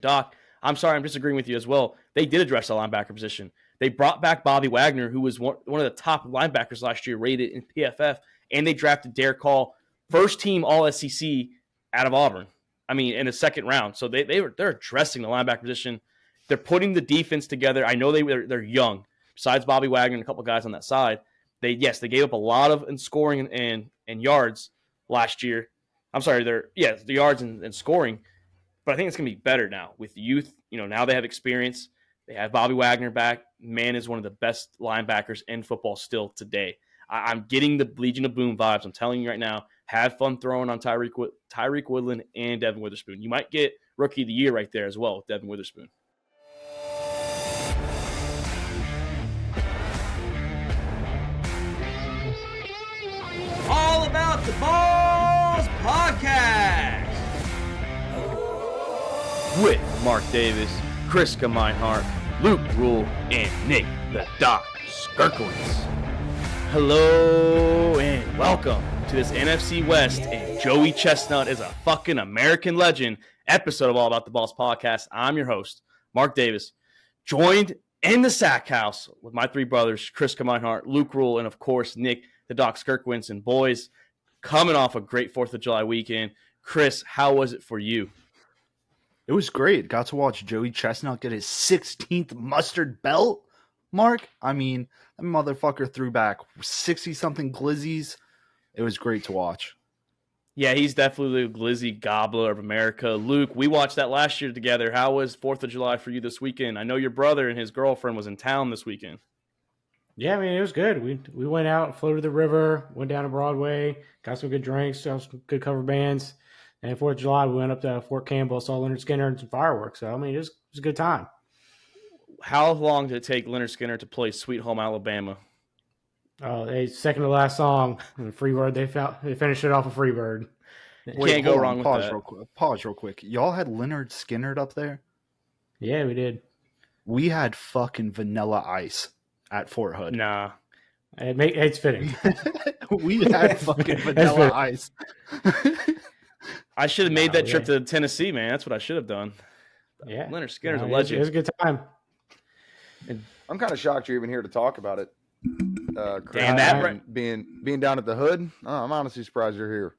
Doc, I'm sorry, I'm disagreeing with you as well. They did address the linebacker position. They brought back Bobby Wagner, who was one of the top linebackers last year, rated in PFF, and they drafted Derek Hall, first team All-SEC out of Auburn. I mean, in the second round. So they're addressing the linebacker position. They're putting the defense together. I know they're young. Besides Bobby Wagner and a couple guys on that side, they gave up a lot of in scoring and yards last year. I'm sorry, the yards and scoring. But I think it's going to be better now with youth. Now they have experience. They have Bobby Wagner back. Man is one of the best linebackers in football still today. I'm getting the Legion of Boom vibes. I'm telling you right now, have fun throwing on Tyreek Woodland and Devin Witherspoon. You might get Rookie of the Year right there as well with Devin Witherspoon. All About the Balls podcast with Mark Davis, Chris Meinhardt, Luke Rule, and Nick the Doc Skirkowitz. Hello and welcome to this NFC West and Joey Chestnut is a fucking American legend episode of All About the Balls podcast. I'm your host, Mark Davis, joined in the sack house with my three brothers, Chris Meinhardt, Luke Rule, and of course, Nick the Doc Skirkowitz. And boys, coming off a great 4th of July weekend. Chris, how was it for you? It was great. Got to watch Joey Chestnut get his 16th mustard belt, Mark. I mean, that motherfucker threw back 60-something glizzies. It was great to watch. Yeah, he's definitely the glizzy gobbler of America. Luke, we watched that last year together. How was 4th of July for you this weekend? I know your brother and his girlfriend was in town this weekend. Yeah, I mean, it was good. We went out, floated the river, went down to Broadway, got some good drinks, saw some good cover bands. And 4th of July, we went up to Fort Campbell, saw Leonard Skinner and some fireworks. So, I mean, it was a good time. How long did it take Leonard Skinner to play Sweet Home Alabama? Second to last song, Freebird. They finished it off of Freebird. Can't go wrong with that. Pause real quick. Y'all had Leonard Skinner up there? Yeah, we did. We had fucking Vanilla Ice at Fort Hood. Nah. It's fitting. We had fucking Vanilla Ice. I should have made that trip to Tennessee, man. That's what I should have done. Yeah. Leonard Skinner's a legend. It was a good time. I'm kind of shocked you're even here to talk about it. Damn that! Being down at the Hood, I'm honestly surprised you're here.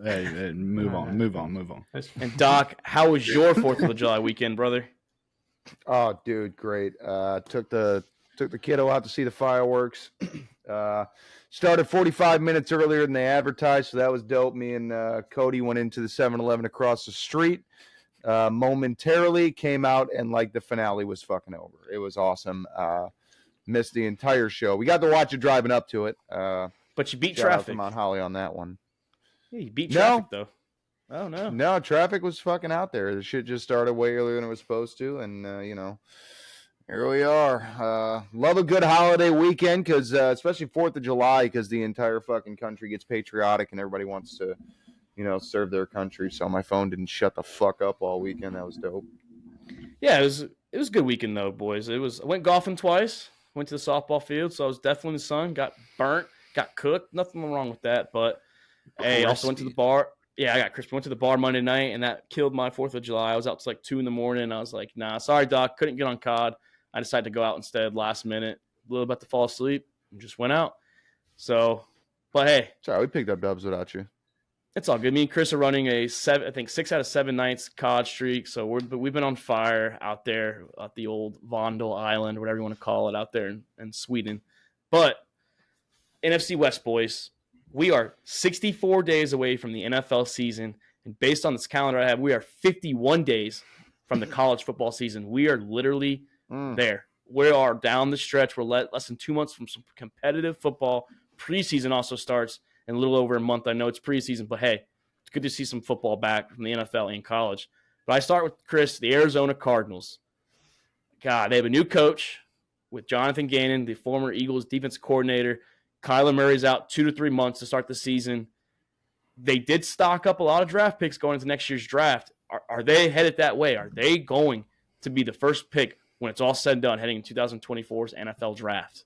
Hey, move on. And Doc, how was your 4th of July weekend, brother? Oh, dude, great. Took the kiddo out to see the fireworks. Started 45 minutes earlier than they advertised, so that was dope. Me and Cody went into the 7-Eleven across the street. Momentarily came out, and like the finale was fucking over. It was awesome. Missed the entire show. We got to watch it driving up to it. But you beat Shout out traffic. to Mount Holly on that one. Yeah, you beat traffic, though. Oh, no. No, traffic was fucking out there. The shit just started way earlier than it was supposed to, and, here we are. Love a good holiday weekend, because especially 4th of July, because the entire fucking country gets patriotic and everybody wants to, serve their country. So my phone didn't shut the fuck up all weekend. That was dope. Yeah, it was a good weekend, though, boys. I went golfing twice. Went to the softball field, so I was definitely in the sun. Got burnt, got cooked. Nothing wrong with that. But, hey, also went to the bar. Yeah, I got crispy. Went to the bar Monday night, and that killed my 4th of July. I was out to like 2 a.m. I was like, nah, sorry, Doc. Couldn't get on COD. I decided to go out instead last minute. A little about to fall asleep and just went out. So, but hey. Sorry, we picked up dubs without you. It's all good. Me and Chris are running a 6 out of 7 nights COD streak. So we've been on fire out there at the old Vondel Island, whatever you want to call it, out there in Sweden. But NFC West, boys, we are 64 days away from the NFL season. And based on this calendar I have, we are 51 days from the college football season. We are literally there. We are down the stretch. We're less than 2 months from some competitive football. Preseason also starts in a little over a month. I know it's preseason, but hey, it's good to see some football back from the NFL and college. But I start with Chris, the Arizona Cardinals. God, they have a new coach with Jonathan Gannon, the former Eagles defensive coordinator. Kyler Murray's out 2 to 3 months to start the season. They did stock up a lot of draft picks going into next year's draft. Are they headed that way? Are they going to be the first pick when it's all said and done heading in 2024's NFL draft?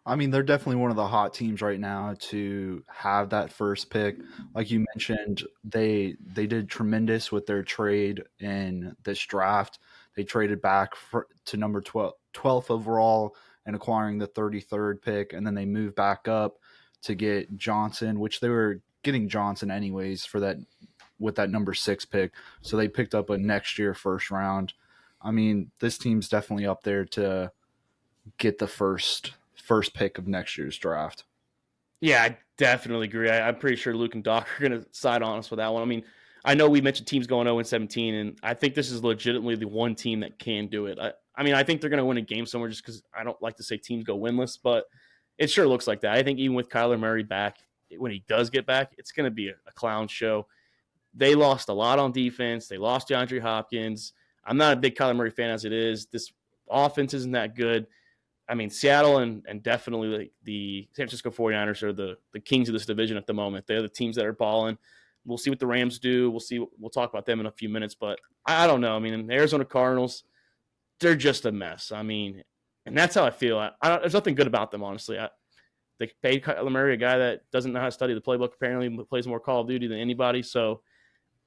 I mean, they're definitely one of the hot teams right now to have that first pick. Like you mentioned, they did tremendous with their trade in this draft. They traded back to number 12th overall and acquiring the 33rd pick, and then they moved back up to get Johnson, which they were getting Johnson anyways for that with that number 6 pick. So they picked up a next year first round. I mean, this team's definitely up there to get the first pick of next year's draft. Yeah, I definitely agree. I'm pretty sure Luke and Doc are going to side on us with that one. I mean, I know we mentioned teams going 0-17, and I think this is legitimately the one team that can do it. I mean, I think they're going to win a game somewhere just because I don't like to say teams go winless, but it sure looks like that. I think even with Kyler Murray back, when he does get back, it's going to be a clown show. They lost a lot on defense. They lost DeAndre Hopkins. I'm not a big Kyler Murray fan as it is. This offense isn't that good. I mean, Seattle and definitely the San Francisco 49ers are the kings of this division at the moment. They're the teams that are balling. We'll see what the Rams do. We'll talk about them in a few minutes, but I don't know. I mean, the Arizona Cardinals, they're just a mess. I mean, and that's how I feel. There's nothing good about them, honestly. They paid Kyler Murray, a guy that doesn't know how to study the playbook, apparently plays more Call of Duty than anybody. So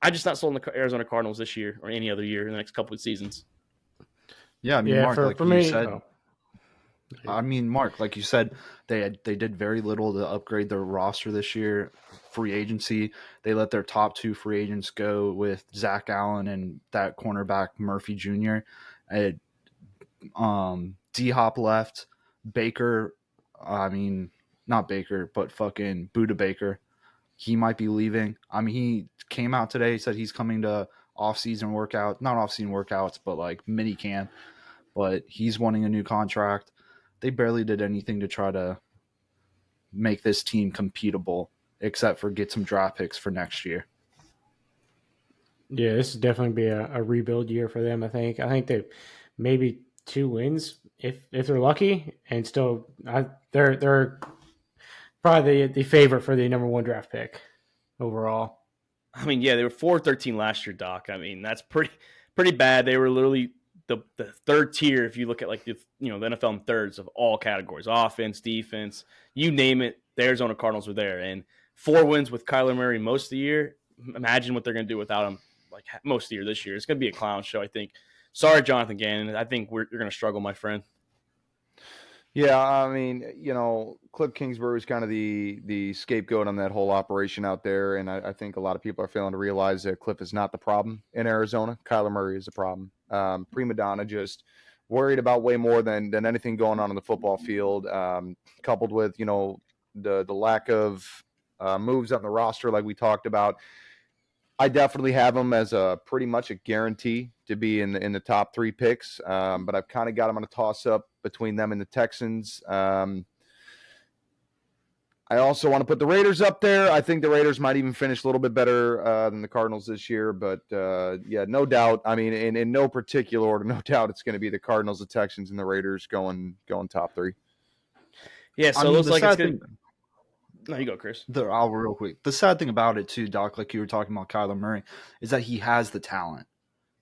I'm just not sold on the Arizona Cardinals this year or any other year in the next couple of seasons. Yeah, I mean, Yeah, Mark, for like you me, said, I mean, Mark, like you said, they did very little to upgrade their roster this year. Free agency, they let their top 2 free agents go with Zach Allen and that cornerback Murphy Jr. D-Hop left. Baker, I mean, not Baker, but fucking Buda Baker. He might be leaving. I mean, he came out today, said he's coming to off-season workout, not off-season workouts, but like mini camp. But he's wanting a new contract. They barely did anything to try to make this team competable, except for get some draft picks for next year. Yeah, this is definitely be a rebuild year for them. I think they maybe 2 wins if they're lucky, and still they're probably the favorite for the number 1 draft pick overall. I mean, yeah, they were 4-13 last year, Doc. I mean, that's pretty bad. They were literally the third tier if you look at like the NFL in thirds of all categories, offense, defense, you name it. The Arizona Cardinals were there, and 4 wins with Kyler Murray most of the year. Imagine what they're going to do without him, like most of the year this year. It's going to be a clown show, I think. Sorry, Jonathan Gannon. I think you're going to struggle, my friend. Yeah, I mean, Cliff Kingsbury was kind of the scapegoat on that whole operation out there, and I think a lot of people are failing to realize that Cliff is not the problem in Arizona. Kyler Murray is the problem. Prima donna, just worried about way more than anything going on the football field, coupled with, the lack of moves on the roster like we talked about. I definitely have him as pretty much a guarantee to be in the top 3 picks, but I've kind of got him on a toss-up between them and the Texans. I also want to put the Raiders up there. I think the Raiders might even finish a little bit better than the Cardinals this year, but yeah, no doubt. I mean, in no particular order, no doubt it's going to be the Cardinals, the Texans, and the Raiders going top 3. Yeah, so it looks like it's good. No, you go, Chris. I'll real quick. The sad thing about it too, Doc, like you were talking about Kyler Murray, is that he has the talent.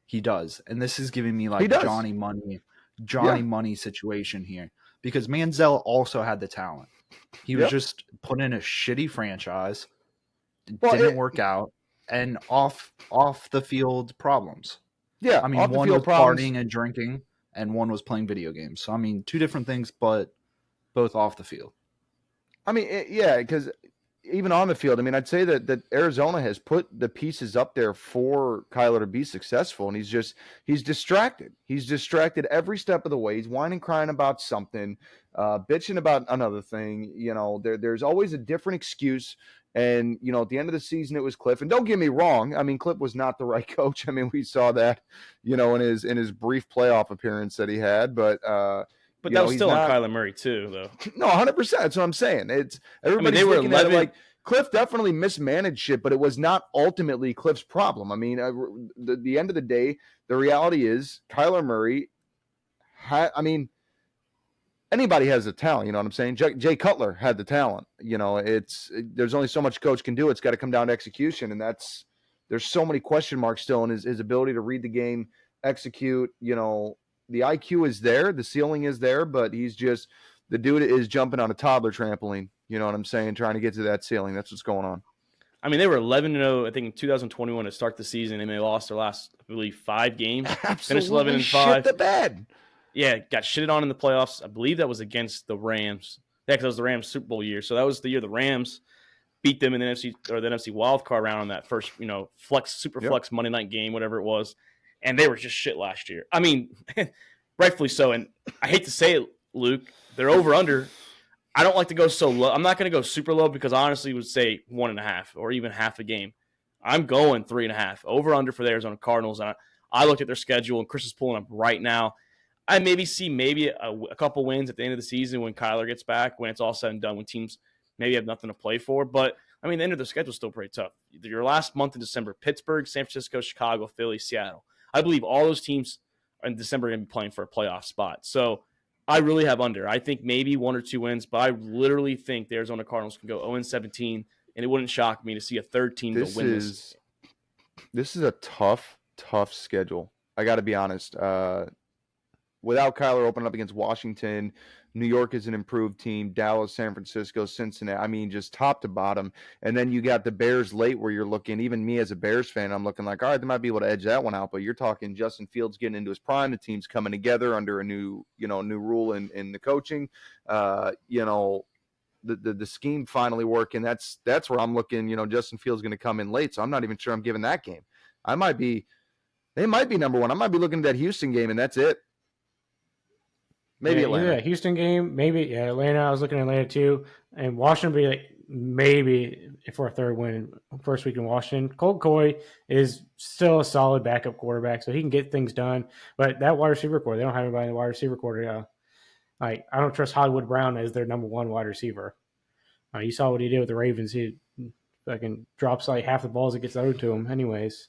He does. And this is giving me like Johnny Money situation here. Because Manziel also had the talent. He was just put in a shitty franchise. Didn't work out. And off the field problems. Yeah. I mean, one was partying and drinking, and one was playing video games. So I mean, 2 different things, but both off the field. I mean, yeah, because even on the field, I mean, I'd say that Arizona has put the pieces up there for Kyler to be successful, and he's distracted. He's distracted every step of the way. He's whining, crying about something, bitching about another thing. There's always a different excuse. And, at the end of the season, it was Cliff. And don't get me wrong. I mean, Cliff was not the right coach. I mean, we saw that, in his brief playoff appearance that he had, but that was still on Kyler Murray too, though. No, 100%. That's what I'm saying. It's everybody's looking at it like Cliff definitely mismanaged shit, but it was not ultimately Cliff's problem. I mean, the end of the day, the reality is Kyler Murray. Anybody has the talent. You know what I'm saying? Jay Cutler had the talent. There's only so much coach can do. It's got to come down to execution, and there's so many question marks still in his ability to read the game, execute. The IQ is there, the ceiling is there, but he's just the dude is jumping on a toddler trampoline. You know what I'm saying? Trying to get to that ceiling. That's what's going on. I mean, they were 11-0, I think, in 2021 to start the season, and they lost their last, I believe, 5 games. Finished 11-5. Shit the bed. Yeah, got shitted on in the playoffs. I believe that was against the Rams. Yeah, because that was the Rams Super Bowl year. So that was the year the Rams beat them in the NFC wild card round on that first, flex Monday night game, whatever it was. And they were just shit last year. I mean, rightfully so. And I hate to say it, Luke, they're over under. I don't like to go so low. I'm not going to go super low because I honestly would say 1.5 or even half a game. I'm going 3.5 over under for the Arizona Cardinals. And I looked at their schedule, and Chris is pulling up right now. I maybe see a couple wins at the end of the season when Kyler gets back, when it's all said and done, when teams maybe have nothing to play for. But, I mean, the end of the schedule is still pretty tough. Your last month in December, Pittsburgh, San Francisco, Chicago, Philly, Seattle. I believe all those teams in December are going to be playing for a playoff spot. So I really have under. I think maybe 1 or 2 wins, but I literally think the Arizona Cardinals can go 0-17, and it wouldn't shock me to see a third team go win this. This is a tough schedule. I got to be honest. Without Kyler opening up against Washington, New York is an improved team, Dallas, San Francisco, Cincinnati. I mean, just top to bottom. And then you got the Bears late where you're looking, even me as a Bears fan, I'm looking like, all right, they might be able to edge that one out. But you're talking Justin Fields getting into his prime. The team's coming together under a new rule in the coaching. The scheme finally working. That's where I'm looking, Justin Fields going to come in late. So I'm not even sure I'm giving that game. They might be number one. I might be looking at that Houston game, and that's it. Maybe Atlanta. Yeah, Houston game. Maybe Atlanta. I was looking at Atlanta too, and Washington would be like maybe for a third win first week in Washington. Colt Coy is still a solid backup quarterback, so he can get things done. But that wide receiver core, they don't have anybody in the wide receiver core. I don't trust Hollywood Brown as their number one wide receiver. You saw what he did with the Ravens. He fucking drops like half the balls that gets owed to him. Anyways,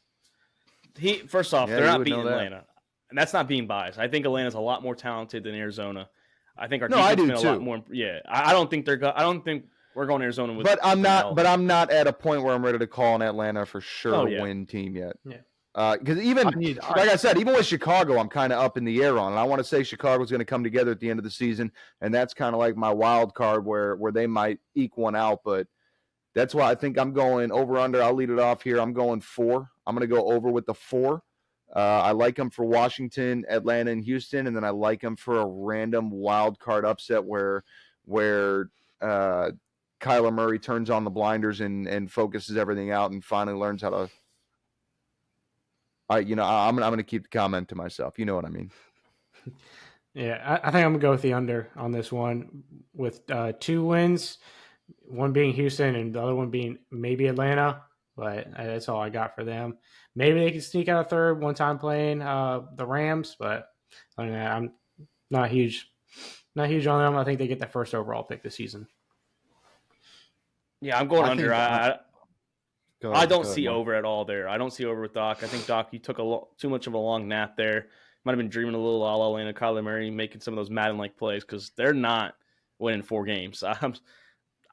First off, they're not beating Atlanta. And that's not being biased. I think Atlanta's a lot more talented than Arizona. I think our defense has been a lot more. Yeah, I don't think I don't think we're going to Arizona with. But I'm not at a point where I'm ready to call an Atlanta for sure win team yet. Yeah. Because I said, even with Chicago, I'm kind of up in the air on. And I want to say Chicago's going to come together at the end of the season, and that's kind of like my wild card where they might eke one out. But that's why I think I'm going over under. I'll lead it off here. I'm going 4. I'm going to go over with the 4. I like them for Washington, Atlanta, and Houston, and then I like them for a random wild card upset where Kyler Murray turns on the blinders and focuses everything out and finally learns how to. I'm going to keep the comment to myself. You know what I mean? Yeah, I think I'm gonna go with the under on this one with 2 wins, one being Houston and the other one being maybe Atlanta. But that's all I got for them. Maybe they can sneak out a third one time playing the Rams, but I'm not huge on them. I think they get that first overall pick this season. Yeah, I'm going under. I don't see over at all there. I don't see over with Doc. I think, Doc, you took too much of a long nap there. Might have been dreaming a little a la Atlanta, Kyler Murray making some of those Madden-like plays because they're not winning 4 games.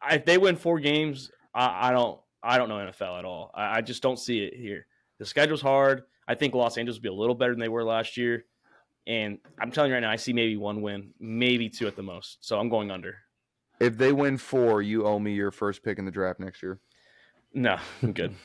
If they win 4 games, I don't know NFL at all. I just don't see it here. The schedule's hard. I think Los Angeles will be a little better than they were last year. And I'm telling you right now, I see maybe 1 win, maybe 2 at the most. So I'm going under. If they win 4, you owe me your first pick in the draft next year. No, I'm good.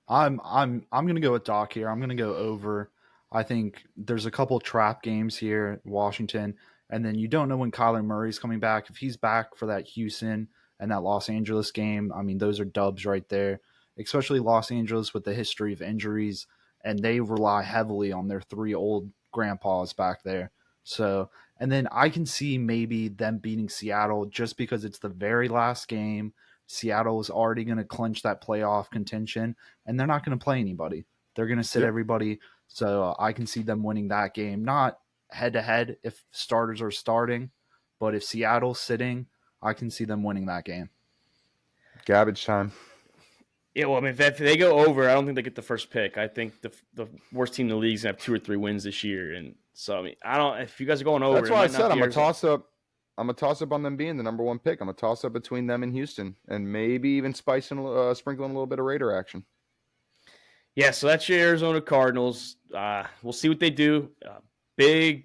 I'm going to go with Doc here. I'm going to go over. I think there's a couple trap games here, Washington, and then you don't know when Kyler Murray's coming back. If he's back for that Houston and that Los Angeles game, I mean, those are dubs right there, especially Los Angeles with the history of injuries, and they rely heavily on their 3 old grandpas back there. So, and then I can see maybe them beating Seattle just because it's the very last game. Seattle is already going to clinch that playoff contention, and they're not going to play anybody. They're going to sit everybody. So I can see them winning that game, not head-to-head if starters are starting, but if Seattle's sitting, I can see them winning that game. Garbage time. Yeah, well, I mean, if they go over, I don't think they get the first pick. I think the worst team in the league is going to have 2 or 3 wins this year. And so, I mean, if you guys are going over. That's why I said I'm a toss-up. I'm a toss-up on them being the number 1 pick. I'm a toss-up between them and Houston, and maybe even sprinkling a little bit of Raider action. Yeah, so that's your Arizona Cardinals. We'll see what they do.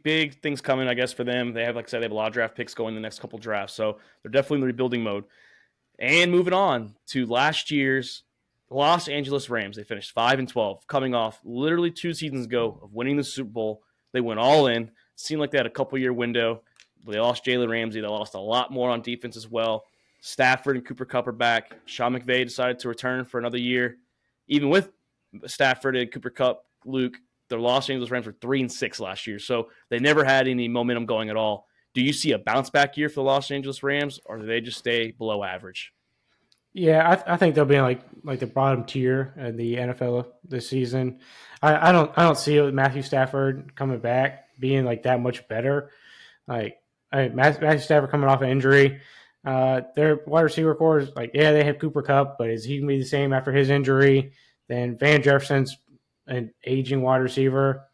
big things coming, I guess, for them. They have, like I said, they have a lot of draft picks going in the next couple drafts, so they're definitely in the rebuilding mode. And moving on to last year's Los Angeles Rams. They finished 5-12, coming off literally 2 seasons ago of winning the Super Bowl. They went all in. Seemed like they had a couple-year window. They lost Jalen Ramsey. They lost a lot more on defense as well. Stafford and Cooper Kupp are back. Sean McVay decided to return for another year. Even with Stafford and Cooper Kupp, Luke, the Los Angeles Rams were 3-6 last year, so they never had any momentum going at all. Do you see a bounce-back year for the Los Angeles Rams, or do they just stay below average? Yeah, I think they'll be in like the bottom tier in the NFL this season. I don't see it with Matthew Stafford coming back being like that much better. Matthew Stafford coming off an injury. Their wide receiver core is they have Cooper Kupp, but is he gonna be the same after his injury? Then Van Jefferson's an aging wide receiver.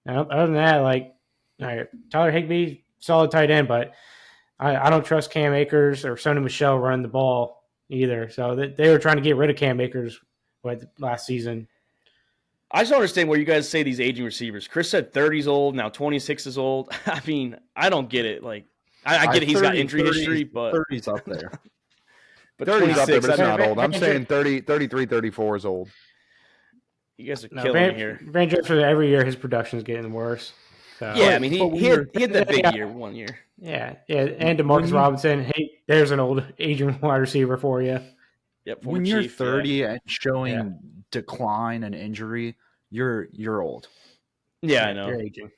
Now, other than that, Tyler Higbee, solid tight end, but I don't trust Cam Akers or Sony Michel running the ball either. So they were trying to get rid of Cam Akers last season. I just don't understand where you guys say these aging receivers. Chris said 30's old, now 26 is old. I mean, I don't get it. I get it, he's got injury history, but 30's up there. But 30's up there, 26, but it's I not mean, old. I'm saying 30, 33, 34 is old. you guys are killing me here. Van Jefferson, every year his production is getting worse. So. Yeah, I mean, he had that big year one year. Yeah. And DeMarcus Robinson, hey, there's an old aging wide receiver for you. Yep, When you're Chief, 30 and showing decline and injury, you're old. Yeah, I know. You're aging.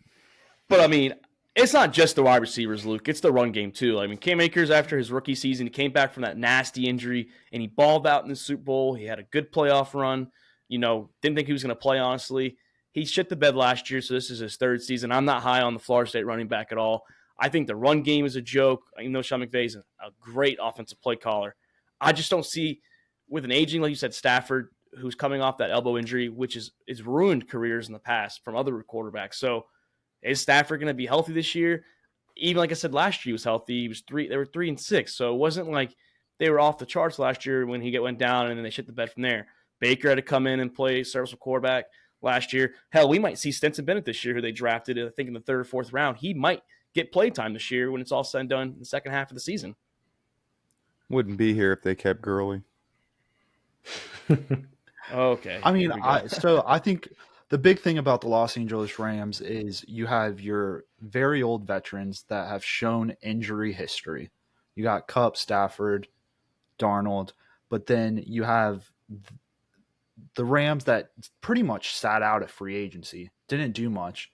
But I mean, it's not just the wide receivers, Luke. It's the run game too. I mean, Cam Akers, after his rookie season, he came back from that nasty injury and he balled out in the Super Bowl. He had a good playoff run. Didn't think he was going to play, honestly. He shit the bed last year, so this is his 3rd season. I'm not high on the Florida State running back at all. I think the run game is a joke. Sean McVay is a great offensive play caller. I just don't see, with an aging, like you said, Stafford, who's coming off that elbow injury, which is ruined careers in the past from other quarterbacks. So is Stafford going to be healthy this year? Even like I said, last year he was healthy. They were 3-6, so it wasn't like they were off the charts last year when he went down and then they shit the bed from there. Baker had to come in and play serviceable quarterback last year. Hell, we might see Stetson Bennett this year, who they drafted, I think, in the 3rd or 4th round. He might get play time this year when it's all said and done in the second half of the season. Wouldn't be here if they kept Gurley. Okay. I mean, I think the big thing about the Los Angeles Rams is you have your very old veterans that have shown injury history. You got Kupp, Stafford, Darnold, but then you have the Rams that pretty much sat out at free agency, didn't do much,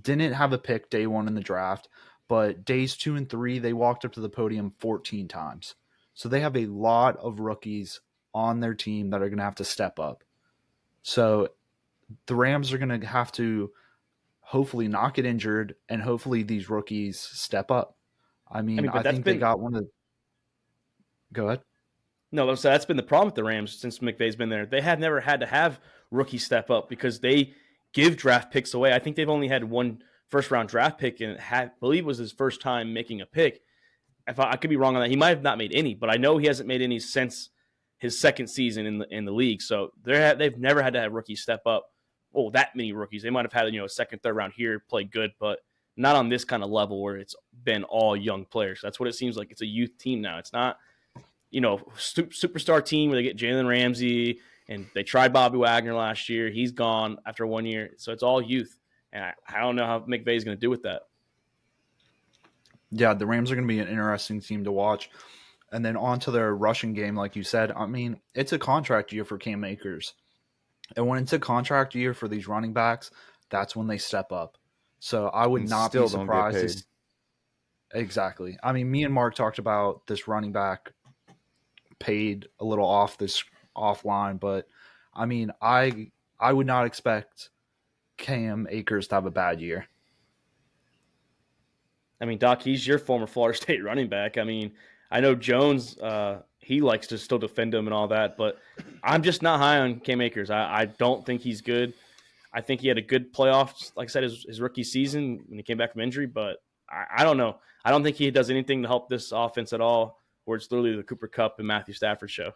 didn't have a pick day 1 in the draft, but days 2 and 3, they walked up to the podium 14 times. So they have a lot of rookies on their team that are going to have to step up. So the Rams are going to have to hopefully not get injured, and hopefully these rookies step up. I think they got one of the... Go ahead. No, so that's been the problem with the Rams since McVay's been there. They have never had to have rookies step up because they give draft picks away. I think they've only had 1 first-round draft pick, and I believe it was his first time making a pick. If I could be wrong on that. He might have not made any, but I know he hasn't made any since his 2nd season in the league. So they've never had to have rookies step up. Oh, that many rookies. They might have had a 2nd, 3rd round here, play good, but not on this kind of level where it's been all young players. That's what it seems like. It's a youth team now. It's not superstar team where they get Jalen Ramsey and they tried Bobby Wagner last year. He's gone after 1 year. So it's all youth. And I don't know how McVay is going to do with that. Yeah, the Rams are going to be an interesting team to watch. And then on to their rushing game, like you said. I mean, it's a contract year for Cam Akers. And when it's a contract year for these running backs, that's when they step up. So I would not be surprised. Exactly. I mean, me and Mark talked about this running back paid a little offline, but I mean, I would not expect Cam Akers to have a bad year. I mean, Doc, he's your former Florida State running back. I mean, I know Jones, he likes to still defend him and all that, but I'm just not high on Cam Akers. I don't think he's good. I think he had a good playoffs, like I said, his rookie season when he came back from injury, but I don't know. I don't think he does anything to help this offense at all, where it's literally the Cooper Kupp and Matthew Stafford show.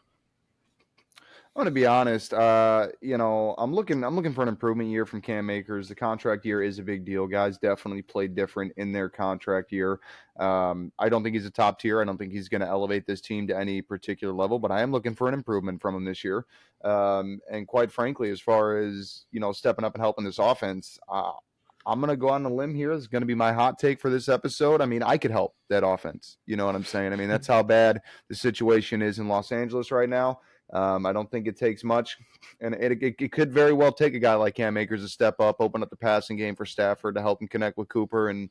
I'm gonna be honest. I'm looking for an improvement year from Cam Akers. The contract year is a big deal. Guys definitely played different in their contract year. I don't think he's a top tier. I don't think he's going to elevate this team to any particular level. But I am looking for an improvement from him this year. And quite frankly, as far as stepping up and helping this offense, I'm going to go on a limb here. It's going to be my hot take for this episode. I mean, I could help that offense. You know what I'm saying? I mean, that's how bad the situation is in Los Angeles right now. I don't think it takes much, and it could very well take a guy like Cam Akers to step up, open up the passing game for Stafford to help him connect with Cooper and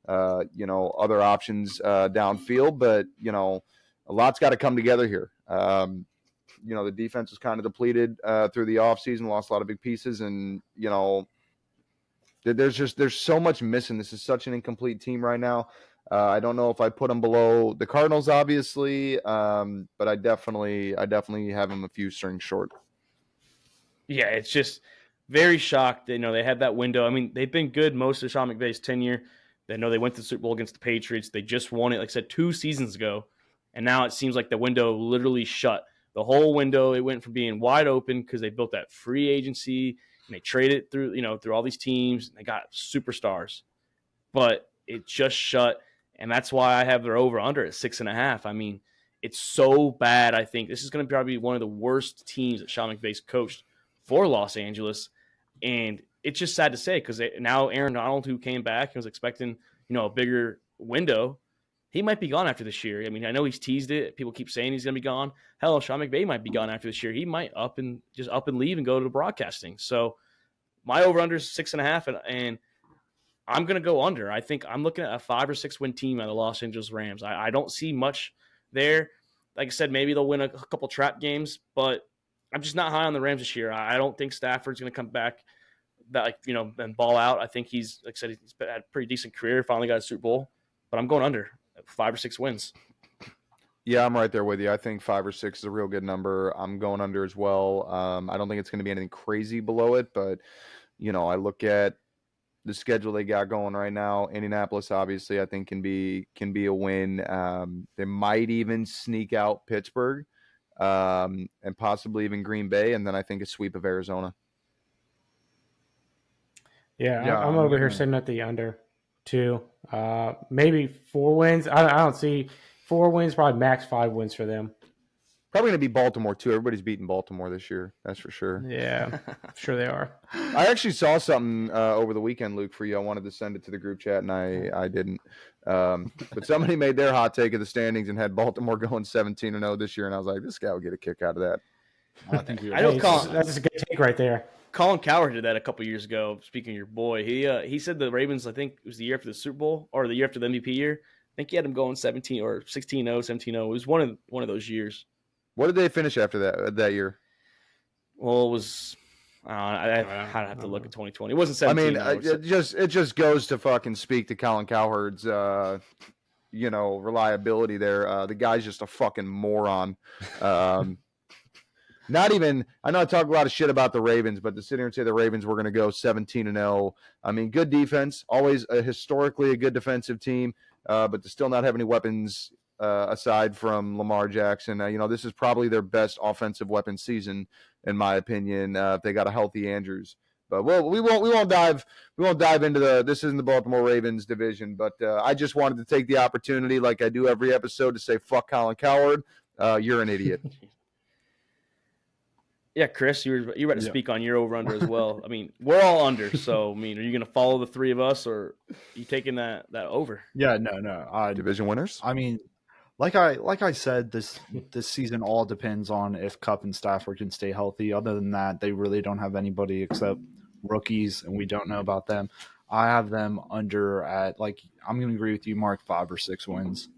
other options downfield. But a lot's got to come together here. The defense was kind of depleted through the offseason, lost a lot of big pieces, and there's so much missing. This is such an incomplete team right now. I don't know if I put them below the Cardinals, obviously, but I definitely have them a few strings short. Yeah, it's just very shocked. They had that window. I mean, they've been good most of Sean McVay's tenure. They went to the Super Bowl against the Patriots. They just won it, like I said, 2 seasons ago, and now it seems like the window literally shut. The whole window, it went from being wide open because they built that free agency and they traded through all these teams. And they got superstars, but it just shut. And that's why I have their over-under at 6.5. I mean, it's so bad. I think this is going to probably be one of the worst teams that Sean McVay's coached for Los Angeles. And it's just sad to say because now Aaron Donald, who came back and was expecting, a bigger window, he might be gone after this year. I mean, I know he's teased it. People keep saying he's going to be gone. Hell, Sean McVay might be gone after this year. He might up and leave and go to broadcasting. So my over-under is 6.5, and I'm going to go under. I think I'm looking at a 5 or 6 win team out of the Los Angeles Rams. I don't see much there. Like I said, maybe they'll win a couple trap games, but I'm just not high on the Rams this year. I don't think Stafford's going to come back and ball out. I think he's had a pretty decent career, finally got a Super Bowl, but I'm going under 5 or 6 wins. Yeah, I'm right there with you. I think 5 or 6 is a real good number. I'm going under as well. I don't think it's going to be anything crazy below it, but I look at the schedule they got going right now. Indianapolis, obviously, I think can be a win. They might even sneak out Pittsburgh, and possibly even Green Bay, and then I think a sweep of Arizona. Yeah, I'm over here sitting at the under 2. Maybe 4 wins. I don't see 4 wins. Probably max 5 wins for them. Probably going to be Baltimore, too. Everybody's beating Baltimore this year. That's for sure. Yeah, sure they are. I actually saw something over the weekend, Luke, for you. I wanted to send it to the group chat, and I didn't. But somebody made their hot take of the standings and had Baltimore going 17-0 this year, and I was like, this guy will get a kick out of that. I think that's a good take right there. Colin Cowherd did that a couple years ago. Speaking of your boy, he said the Ravens, I think it was the year after the Super Bowl or the year after the MVP year. I think he had them going 17 or 16-0, 17-0. It was one of those years. What did they finish after that year? Well, it was I'd have to look at 2020. It wasn't 17. I mean, it just goes to fucking speak to Colin Cowherd's reliability there. The guy's just a fucking moron. Not even. I know I talk a lot of shit about the Ravens, but to sit here and say the Ravens were going to go 17-0. I mean, good defense, always historically a good defensive team, but to still not have any weapons aside from Lamar Jackson. This is probably their best offensive weapon season, in my opinion. If they got a healthy Andrews, but we won't dive into this isn't the Baltimore Ravens division. But I just wanted to take the opportunity, like I do every episode, to say fuck Colin Cowherd. You're an idiot. Yeah, Chris, you were about to speak on your over under as well. I mean, we're all under, so I mean, are you going to follow the 3 of us, or are you taking that over? Yeah, no. Division winners. I mean, like I said, this season all depends on if Kupp and Stafford can stay healthy. Other than that, they really don't have anybody except rookies, and we don't know about them. I have them under at I'm going to agree with you, Mark, 5 or 6 wins.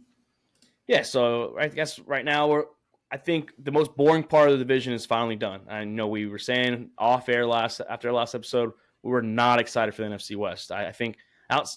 Yeah, so I guess right now I think the most boring part of the division is finally done. I know we were saying off air after our last episode, we were not excited for the NFC West. I think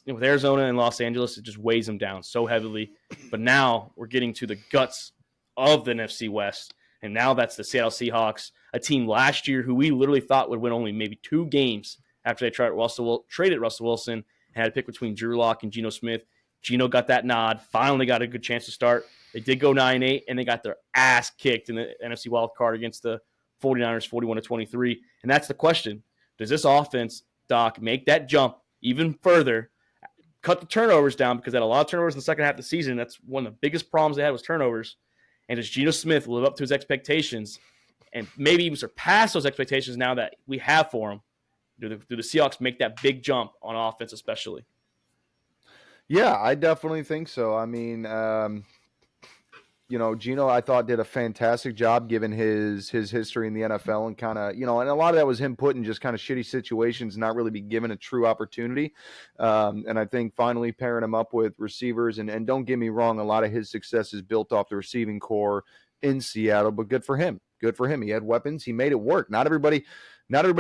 with Arizona and Los Angeles, it just weighs them down so heavily. But now we're getting to the guts of the NFC West, and now that's the Seattle Seahawks, a team last year who we literally thought would win only maybe 2 games after they traded Russell Wilson and had to pick between Drew Lock and Geno Smith. Geno got that nod, finally got a good chance to start. They did go 9-8, and they got their ass kicked in the NFC wild card against the 49ers 41-23. And that's the question. Does this offense, Doc, make that jump even further, cut the turnovers down, because they had a lot of turnovers in the second half of the season. That's one of the biggest problems they had was turnovers. And does Geno Smith live up to his expectations and maybe even surpass those expectations now that we have for him? Do the Seahawks make that big jump on offense especially? Yeah, I definitely think so. I mean, Geno, I thought, did a fantastic job given his history in the NFL, and kind of, and a lot of that was him put in just kind of shitty situations, not really be given a true opportunity. And I think finally pairing him up with receivers, and don't get me wrong, a lot of his success is built off the receiving core in Seattle, but good for him. Good for him. He had weapons. He made it work. Not everybody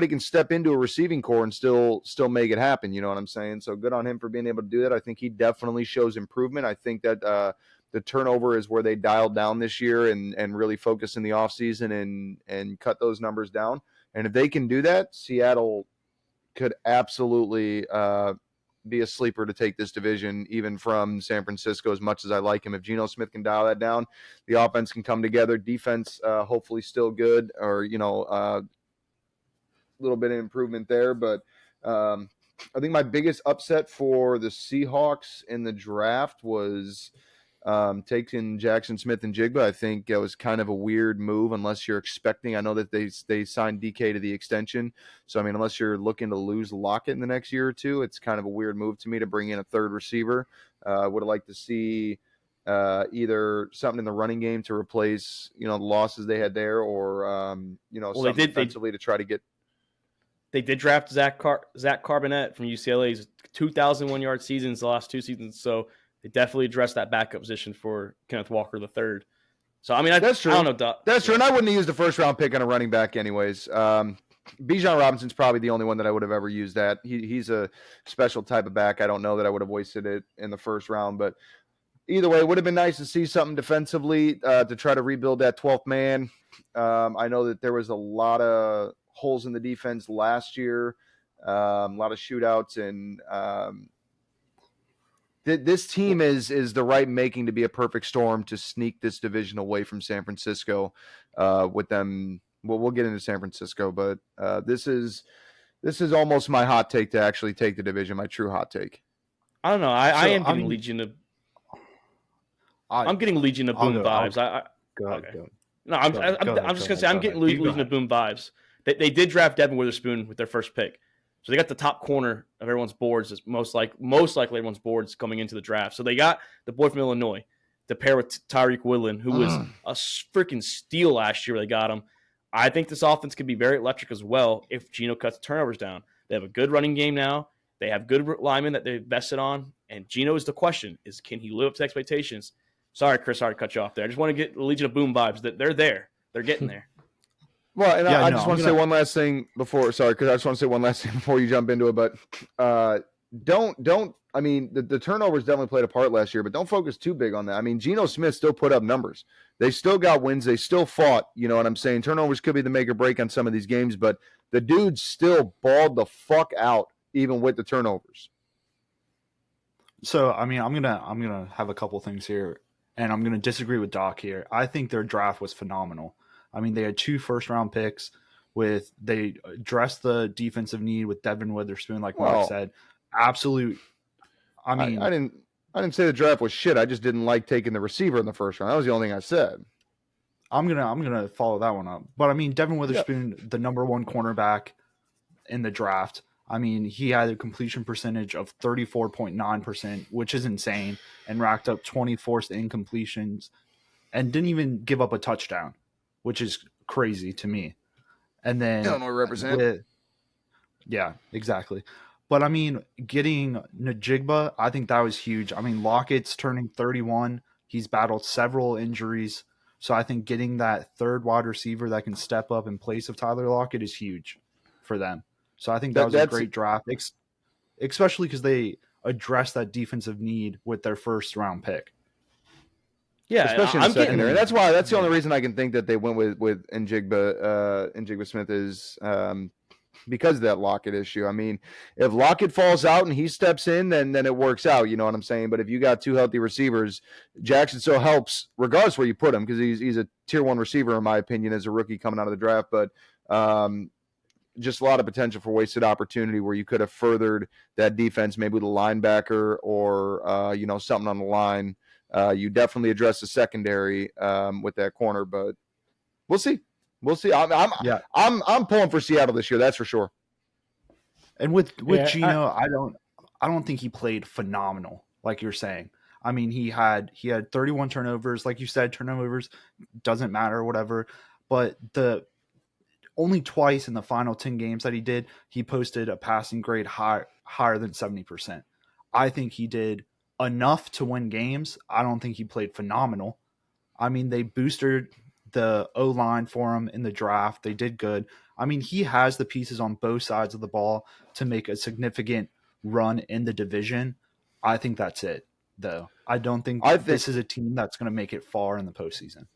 can step into a receiving core and still make it happen. You know what I'm saying? So good on him for being able to do that. I think he definitely shows improvement. I think that the turnover is where they dialed down this year and really focus in the offseason and cut those numbers down. And if they can do that, Seattle could absolutely be a sleeper to take this division, even from San Francisco, as much as I like him. If Geno Smith can dial that down, the offense can come together. Defense, hopefully still good, or, little bit of improvement there. But I think my biggest upset for the Seahawks in the draft was taking Jackson Smith and Jigba. I think it was kind of a weird move unless you're expecting. I know that they signed DK to the extension. So, I mean, unless you're looking to lose Lockett in the next year or two, it's kind of a weird move to me to bring in a third receiver. I would have liked to see either something in the running game to replace, the losses they had there, or, something defensively to try to get. They did draft Zach Carbonet from UCLA's 2,001-yard seasons the last two seasons, so they definitely addressed that backup position for Kenneth Walker III. So, I mean, that's true. I don't know. Doc. That's true, and I wouldn't have used the first-round pick on a running back anyways. Bijan Robinson's probably the only one that I would have ever used that. He's a special type of back. I don't know that I would have wasted it in the first round, but either way, it would have been nice to see something defensively to try to rebuild that 12th man. I know that there was a lot of holes in the defense last year, a lot of shootouts, and this team is the right making to be a perfect storm to sneak this division away from San Francisco with them. Well, we'll get into San Francisco, but this is almost my hot take to actually take the division, my true hot take. I don't know. I am getting Legion of I'm getting Legion of Boom vibes. Go ahead. Okay. No, I'm just going to say I'm getting Legion of Boom vibes. They did draft Devin Witherspoon with their first pick. So they got the top corner of everyone's boards, most likely everyone's boards coming into the draft. So they got the boy from Illinois to pair with Tyreek Woodland, who was a freaking steal last year. They got him. I think this offense could be very electric as well if Geno cuts the turnovers down. They have a good running game now. They have good linemen that they invested on. And Geno is the question, is can he live up to expectations? Sorry, Chris, sorry to cut you off there. I just want to get the Legion of Boom vibes. That they're there. They're getting there. Well, and I just want to say one last thing before. Sorry, because I just want to say one last thing before you jump into it. But don't. I mean, the turnovers definitely played a part last year, but don't focus too big on that. I mean, Geno Smith still put up numbers. They still got wins. They still fought. You know what I'm saying? Turnovers could be the make or break on some of these games, but the dude still balled the fuck out even with the turnovers. So, I mean, I'm gonna have a couple things here, and I'm gonna disagree with Doc here. I think their draft was phenomenal. I mean, they had 2 first-round picks. They addressed the defensive need with Devin Witherspoon, like Mark said. Absolute. I mean, I didn't say the draft was shit. I just didn't like taking the receiver in the first round. That was the only thing I said. I'm gonna follow that one up. But I mean, Devin Witherspoon, the number 1 cornerback in the draft. I mean, he had a completion percentage of 34.9%, which is insane, and racked up 20 forced incompletions, and didn't even give up a touchdown, which is crazy to me. And then Illinois represent. Yeah, exactly. But I mean, getting Njigba, I think that was huge. I mean, Lockett's turning 31. He's battled several injuries. So I think getting that third wide receiver that can step up in place of Tyler Lockett is huge for them. So I think that was a great draft, especially because they addressed that defensive need with their first round pick. Yeah, especially in the secondary. That's the only reason I can think that they went with Njigba Smith is because of that Lockett issue. I mean, if Lockett falls out and he steps in, then it works out. You know what I'm saying? But if you got two healthy receivers, Jackson still helps regardless where you put him because he's a tier 1 receiver in my opinion as a rookie coming out of the draft. But just a lot of potential for wasted opportunity where you could have furthered that defense, maybe with a linebacker or something on the line. You definitely address the secondary with that corner, but we'll see. We'll see. I'm pulling for Seattle this year. That's for sure. And with Geno, I don't think he played phenomenal, like you're saying. I mean, he had 31 turnovers, like you said. Turnovers doesn't matter, whatever. But the only twice in the final 10 games that he did, he posted a passing grade higher than 70%. I think he did enough to win games. I don't think he played phenomenal. I mean, they boosted the O-line for him in the draft. They did good. I mean, he has the pieces on both sides of the ball to make a significant run in the division. I think that's it, though. I don't think this is a team that's going to make it far in the postseason.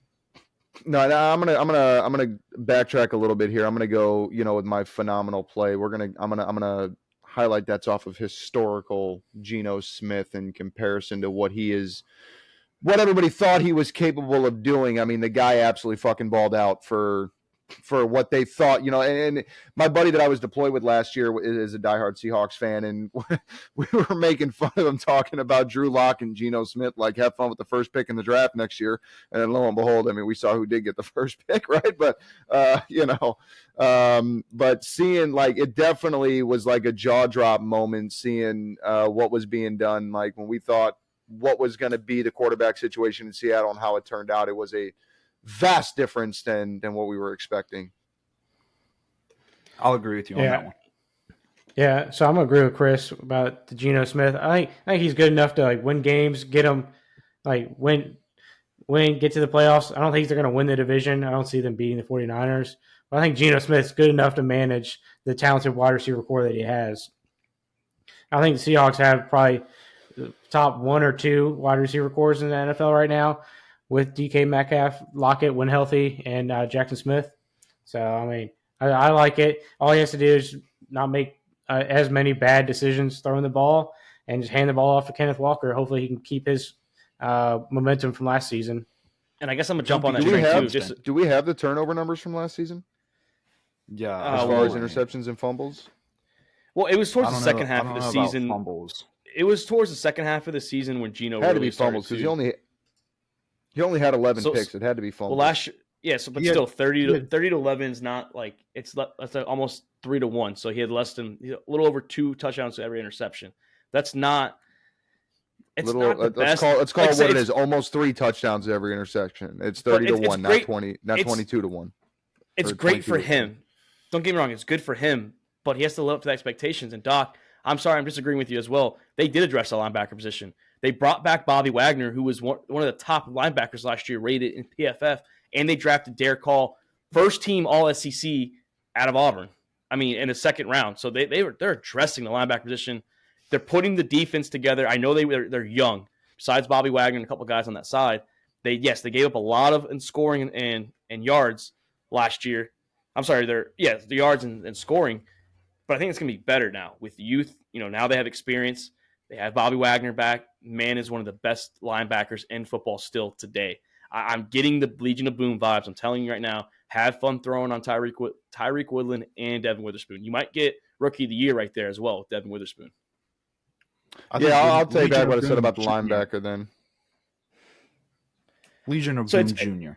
No, I'm gonna backtrack a little bit here. I'm gonna go, with my phenomenal play. I'm gonna highlight that's off of historical Geno Smith in comparison to what everybody thought he was capable of doing. I mean, the guy absolutely fucking balled out for what they thought, and my buddy that I was deployed with last year is a diehard Seahawks fan. And we were making fun of him talking about Drew Lock and Geno Smith, like have fun with the first pick in the draft next year. And then lo and behold, I mean, we saw who did get the first pick, right? But, but seeing like, it definitely was like a jaw drop moment, seeing what was being done. Like when we thought what was going to be the quarterback situation in Seattle and how it turned out, it was a vast difference than what we were expecting. I'll agree with you on that one. Yeah, so I'm gonna agree with Chris about the Geno Smith. I think he's good enough to like win games, get them like win, get to the playoffs. I don't think they're gonna win the division. I don't see them beating the 49ers. But I think Geno Smith's good enough to manage the talented wide receiver core that he has. I think the Seahawks have probably the top 1 or 2 wide receiver cores in the NFL right now, with DK Metcalf, Lockett when healthy, and Jackson Smith. So, I mean, I like it. All he has to do is not make as many bad decisions throwing the ball and just hand the ball off to Kenneth Walker. Hopefully he can keep his momentum from last season. And I guess I'm going to jump on that train too. Do we have the turnover numbers from last season? Yeah. As far as interceptions and fumbles? Well, it was towards the second half of the season. Fumbles. It was towards the seccan half of the season when Geno had to be fumbles because he only had 11 picks. It had to be fumbled. Well, last year, but still 30 to 11 is not like it's almost 3 to 1. So he had a little over 2 touchdowns to every interception. That's not. It's not the best. Let's call it what it is. Almost 3 touchdowns to every interception. It's 30 to 1, not 20, not 22 to 1. It's great for him. Don't get me wrong. It's good for him, but he has to live up to the expectations. And Doc, I'm sorry, I'm disagreeing with you as well. They did address the linebacker position. They brought back Bobby Wagner, who was one of the top linebackers last year, rated in PFF, and they drafted Derek Hall, first team All SEC out of Auburn. I mean, in the second round. So they're addressing the linebacker position. They're putting the defense together. I know they're young. Besides Bobby Wagner and a couple guys on that side, they gave up a lot of in scoring and yards last year. I'm sorry, the yards and scoring, but I think it's going to be better now with youth. Now they have experience. They have Bobby Wagner back. Man is one of the best linebackers in football still today. I'm getting the Legion of Boom vibes. I'm telling you right now, have fun throwing on Tyreek Woodland and Devin Witherspoon. You might get Rookie of the Year right there as well with Devin Witherspoon. I'll take back what I said about the linebacker then. Legion of Boom Jr.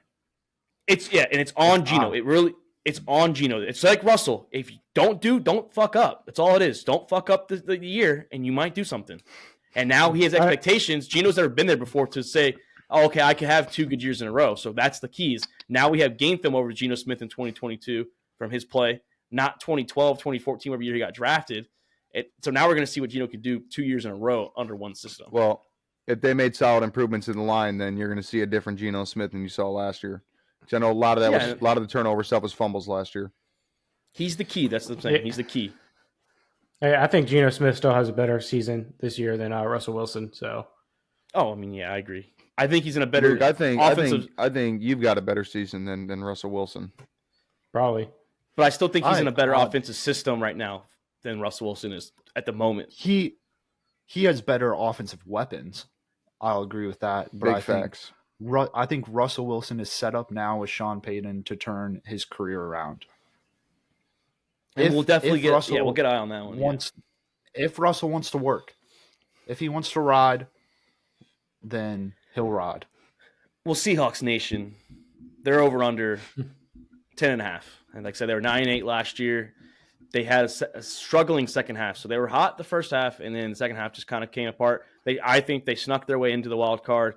It's on Geno. It's on Geno. It's like Russell. If you don't fuck up. That's all it is. Don't fuck up the year, and you might do something. And now he has expectations. Geno's never been there before to say, oh, okay, I can have 2 good years in a row. So that's the keys. Now we have game film over Geno Smith in 2022 from his play, not 2012, 2014, whatever year he got drafted. So now we're going to see what Geno can do 2 years in a row under one system. Well, if they made solid improvements in the line, then you're going to see a different Geno Smith than you saw last year. Because I know a lot of the turnover stuff was fumbles last year. He's the key. That's what I'm saying. He's the key. I think Geno Smith still has a better season this year than Russell Wilson. So, I agree. I think he's in a better. Luke, I think you've got a better season than Russell Wilson. Probably. But I still think he's in a better I- offensive system right now than Russell Wilson is at the moment. He has better offensive weapons. I'll agree with that. But Big I think facts. I think Russell Wilson is set up now with Sean Payton to turn his career around. And we'll definitely get Russell we'll get eye on that one. If Russell wants to work, if he wants to ride, then he'll ride. Well, Seahawks Nation, they're over under 10.5. And like I said, they were 9-8 last year. They had a struggling second half. So they were hot the first half, and then the second half just kind of came apart. I think they snuck their way into the wild card.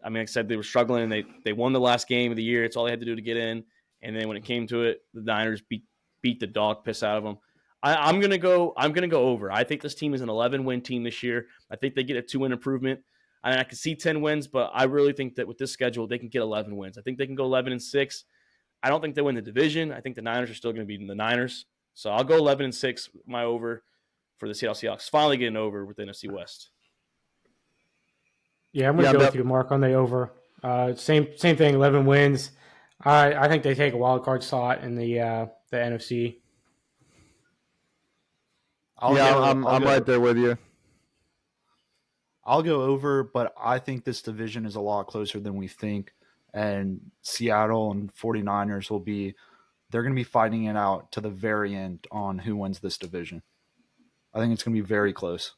I mean, like I said, they were struggling, and they won the last game of the year. It's all they had to do to get in. And then when it came to it, the Niners beat the dog piss out of them. I'm gonna go over. I think this team is an 11-win team this year. I think they get a 2-win improvement. I can see 10 wins, but I really think that with this schedule, they can get 11 wins. I think they can go 11-6. I don't think they win the division. I think the Niners are still going to be the Niners. So I'll go 11-6, my over for the Seattle Seahawks. Finally getting over with the NFC West. Yeah, I'm going to go with you, Mark, on the over. Same thing, 11 wins. I think they take a wild card slot in the NFC. I'm right there with you. I'll go over, but I think this division is a lot closer than we think. And Seattle and 49ers they're going to be fighting it out to the very end on who wins this division. I think it's going to be very close.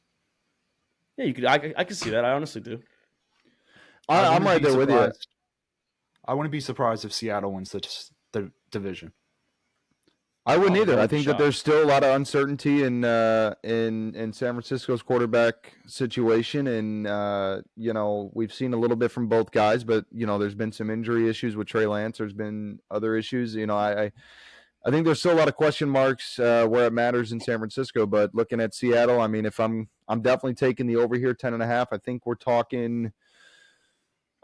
Yeah, I can see that. I honestly do. I'm right there with you. I wouldn't be surprised if Seattle wins the division. I wouldn't either. I think shot. that there's still a lot of uncertainty in San Francisco's quarterback situation, and we've seen a little bit from both guys, but there's been some injury issues with Trey Lance. There's been other issues. I think there's still a lot of question marks where it matters in San Francisco. But looking at Seattle, I mean, if I'm definitely taking the over here 10.5. I think we're talking.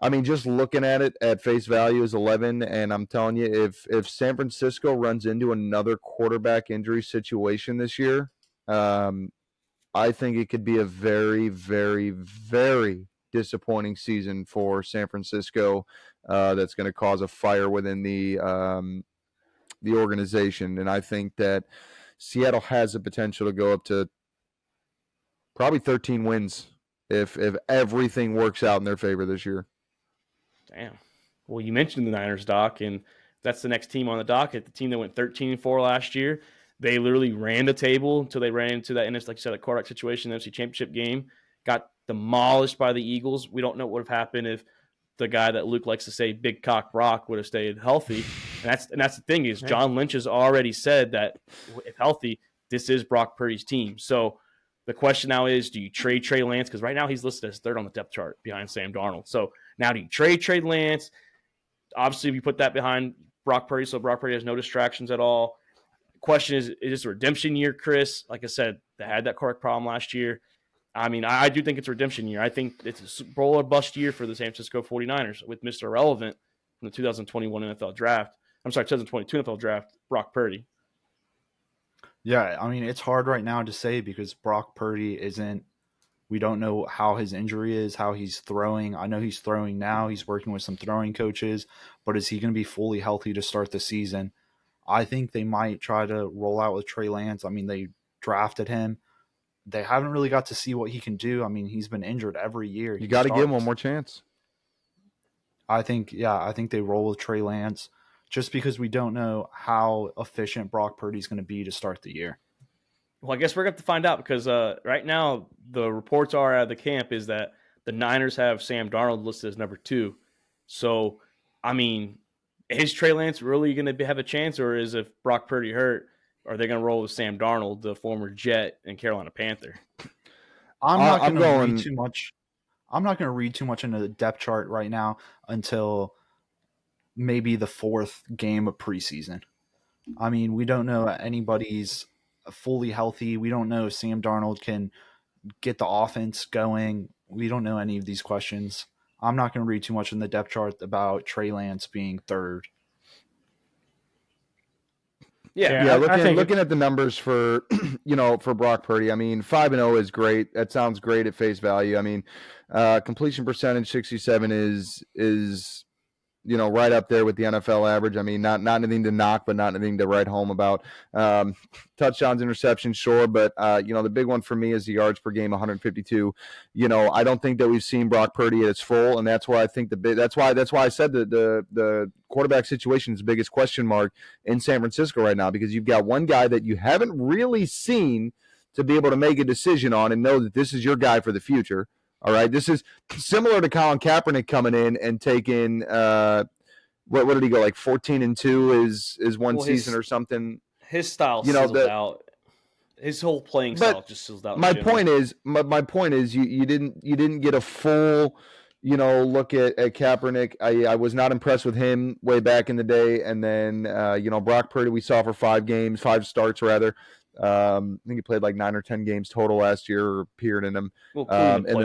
I mean, just looking at it at face value is 11, and I'm telling you, if San Francisco runs into another quarterback injury situation this year, I think it could be a very, very, very disappointing season for San Francisco. That's going to cause a fire within the organization, and I think that Seattle has the potential to go up to probably 13 wins if everything works out in their favor this year. Damn. Well, you mentioned the Niners, Doc, and that's the next team on the docket. The team that went 13-4 last year. They literally ran the table until they ran into that, like you said, a quarterback situation, the NFC Championship game. Got demolished by the Eagles. We don't know what would have happened if the guy that Luke likes to say, Big Cock Brock, would have stayed healthy. And that's the thing is John Lynch has already said that if healthy, this is Brock Purdy's team. So the question now is, do you trade Trey Lance? Because right now he's listed as third on the depth chart behind Sam Darnold. So now do you trade Lance? Obviously, if you put that behind Brock Purdy, so Brock Purdy has no distractions at all. The question is this a redemption year, Chris? Like I said, they had that correct problem last year. I mean, I do think it's a redemption year. I think it's a Super Bowl or bust year for the San Francisco 49ers with Mr. Irrelevant from the 2021 NFL draft. I'm sorry, 2022 NFL draft, Brock Purdy. Yeah, I mean, it's hard right now to say because Brock Purdy we don't know how his injury is, how he's throwing. I know he's throwing now. He's working with some throwing coaches, but is he going to be fully healthy to start the season? I think they might try to roll out with Trey Lance. I mean, they drafted him. They haven't really got to see what he can do. I mean, he's been injured every year. You got to give him one more chance. I think they roll with Trey Lance just because we don't know how efficient Brock Purdy's going to be to start the year. Well, I guess we're going to have to find out because right now the reports are out of the camp is that the Niners have Sam Darnold listed as number 2. So, I mean, is Trey Lance really going to have a chance, or is if Brock Purdy hurt, are they going to roll with Sam Darnold, the former Jet and Carolina Panther? I'm not going to read too much. I'm not going to read too much into the depth chart right now until maybe the 4th game of preseason. I mean, we don't know anybody's fully healthy. We don't know if Sam Darnold can get the offense going. We don't know any of these questions. I'm not going to read too much in the depth chart about Trey Lance being 3rd. Yeah. Looking at the numbers for for Brock Purdy, I mean 5-0 is great. That sounds great at face value. I mean, completion percentage 67 is right up there with the NFL average. I mean, not anything to knock, but not anything to write home about. Touchdowns, interceptions, sure, but the big one for me is the yards per game, 152. I don't think that we've seen Brock Purdy at its full, and that's why I think that's why I said that the quarterback situation is the biggest question mark in San Francisco right now, because you've got one guy that you haven't really seen to be able to make a decision on and know that this is your guy for the future. All right, this is similar to Colin Kaepernick coming in and taking what did he go, like 14-2 is one season or something. His style sizzled out. His whole playing style just sizzled out. My point is you didn't get a full look at Kaepernick. I was not impressed with him way back in the day, and then Brock Purdy we saw for 5 starts rather. I think he played like 9 or 10 games total last year, or appeared in them. Well, and then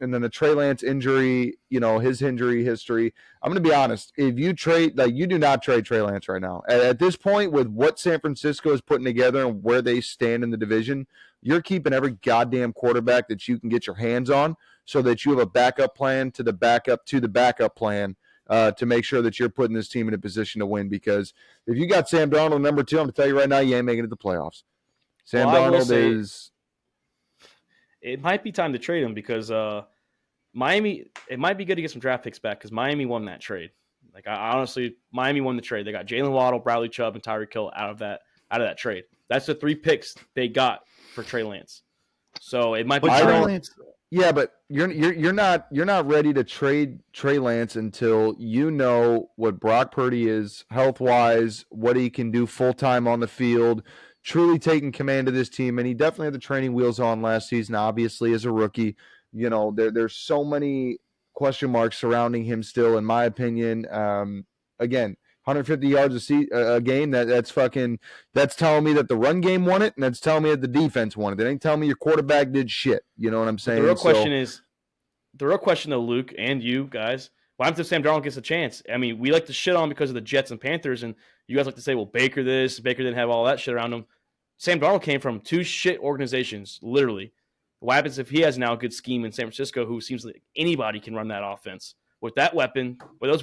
and then the Trey Lance injury, his injury history. I'm going to be honest. If you trade, you do not trade Trey Lance right now. At this point, with what San Francisco is putting together and where they stand in the division, you're keeping every goddamn quarterback that you can get your hands on, so that you have a backup plan to the backup plan. To make sure that you're putting this team in a position to win. Because if you got Sam Darnold number 2, I'm going to tell you right now, you ain't making it to the playoffs. Sam Darnold is... It might be time to trade him, because Miami, it might be good to get some draft picks back, because Miami won that trade. Like, honestly, Miami won the trade. They got Jalen Waddle, Bradley Chubb, and Tyreek Hill out of that trade. That's the 3 picks they got for Trey Lance. So it might be time. Yeah, but you're not ready to trade Trey Lance until you know what Brock Purdy is health-wise, what he can do full-time on the field, truly taking command of this team. And he definitely had the training wheels on last season, obviously, as a rookie. There's so many question marks surrounding him still, in my opinion. Again, 150 yards a game, that's telling me that the run game won it, and that's telling me that the defense won it. It ain't telling me your quarterback did shit. You know what I'm saying? The real question though, Luke, and you guys, what happens if Sam Darnold gets a chance? I mean, we like to shit on because of the Jets and Panthers, and you guys like to say, well, Baker didn't have all that shit around him. Sam Darnold came from 2 shit organizations, literally. What happens if he has now a good scheme in San Francisco, who seems like anybody can run that offense? With those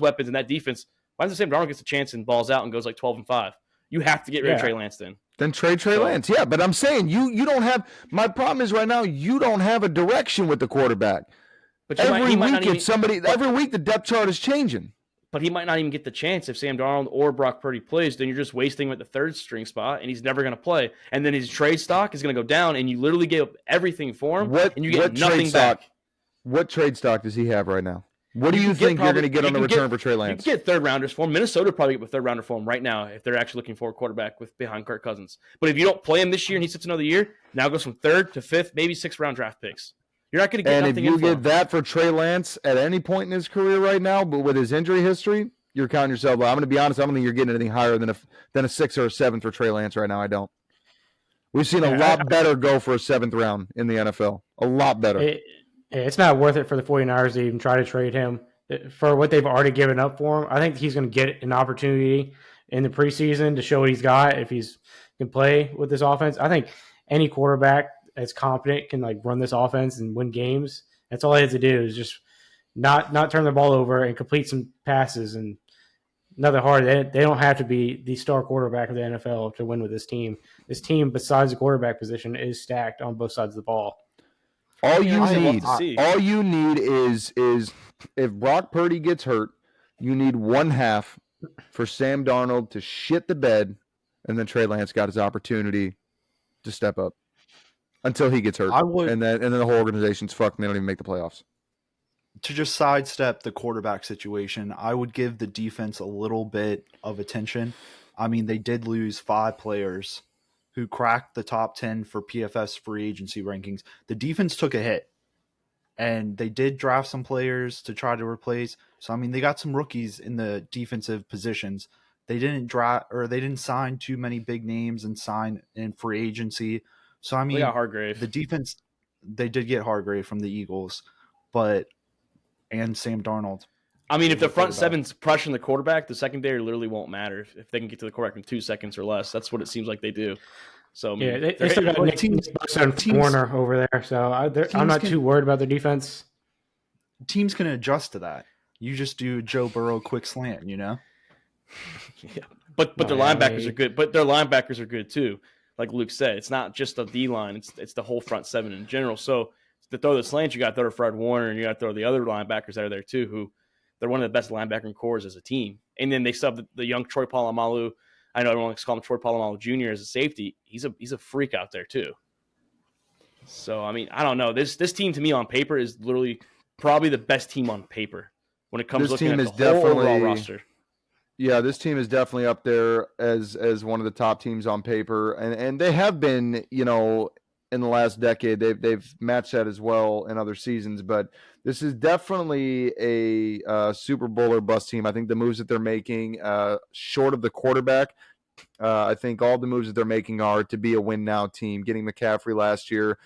weapons and that defense, why does Sam Darnold gets a chance and balls out and goes like 12-5? You have to get rid of Trey Lance then. Then trade Trey Lance. Yeah, but I'm saying you don't have – my problem is right now you don't have a direction with the quarterback. But every week the depth chart is changing. But he might not even get the chance if Sam Darnold or Brock Purdy plays. Then you're just wasting him at the 3rd string spot, and he's never going to play. And then his trade stock is going to go down, and you literally gave up everything for him, and you get nothing back. What trade stock does he have right now? What do you think you're going to get on the return for Trey Lance? You can get 3rd rounders for him. Minnesota would probably get a 3rd rounder for him right now if they're actually looking for a quarterback behind Kirk Cousins. But if you don't play him this year and he sits another year, now goes from 3rd to 5th, maybe 6th round draft picks. You're not going to get nothing. And if you get that for Trey Lance at any point in his career right now, but with his injury history, you're counting yourself. Well, I'm going to be honest. I don't think you're getting anything higher than a 6th or a 7th for Trey Lance right now. I don't. We've seen a lot better go for a 7th round in the NFL. A lot better. It's not worth it for the 49ers to even try to trade him for what they've already given up for him. I think he's going to get an opportunity in the preseason to show what he's got if he's can play with this offense. I think any quarterback that's competent can run this offense and win games. That's all he has to do is just not turn the ball over and complete some passes and nothing hard. They don't have to be the star quarterback of the NFL to win with this team. This team, besides the quarterback position, is stacked on both sides of the ball. All you need is if Brock Purdy gets hurt, you need 1/2 for Sam Darnold to shit the bed, and then Trey Lance got his opportunity to step up until he gets hurt. And then the whole organization's fucked and they don't even make the playoffs. To just sidestep the quarterback situation, I would give the defense a little bit of attention. I mean, they did lose 5 players who cracked the top 10 for PFF's free agency rankings. The defense took a hit, and they did draft some players to try to replace. So, I mean, they got some rookies in the defensive positions. They didn't sign too many big names and sign in free agency. So, I mean, they got Hargrave. The defense, they did get Hargrave from the Eagles, and Sam Darnold. I mean, if the front seven's pressuring the quarterback, the secondary literally won't matter if they can get to the quarterback in 2 seconds or less. That's what it seems like they do. So yeah, they still got Nick Warner over there. So I'm not too worried about their defense. Teams can adjust to that. You just do Joe Burrow quick slant, you know? Yeah. But their linebackers are good. But their linebackers are good too. Like Luke said, it's not just the D line; it's the whole front seven in general. So to throw the slants, you got to throw to Fred Warner, and you got to throw the other linebackers that are there too, who they're one of the best linebacker cores as a team. And then they sub the young Troy Polamalu. I know everyone likes to call him Troy Polamalu Jr. as a safety. He's a freak out there too. So I mean, I don't know. This team to me on paper is literally probably the best team on paper when it comes This looking team at is the whole overall definitely- roster. Yeah, this team is definitely up there as one of the top teams on paper, and they have been, you know, in the last decade. They've matched that as well in other seasons, but this is definitely a Super Bowl or bust team. I think the moves that they're making, short of the quarterback, I think all the moves that they're making are to be a win now team. Getting McCaffrey last year,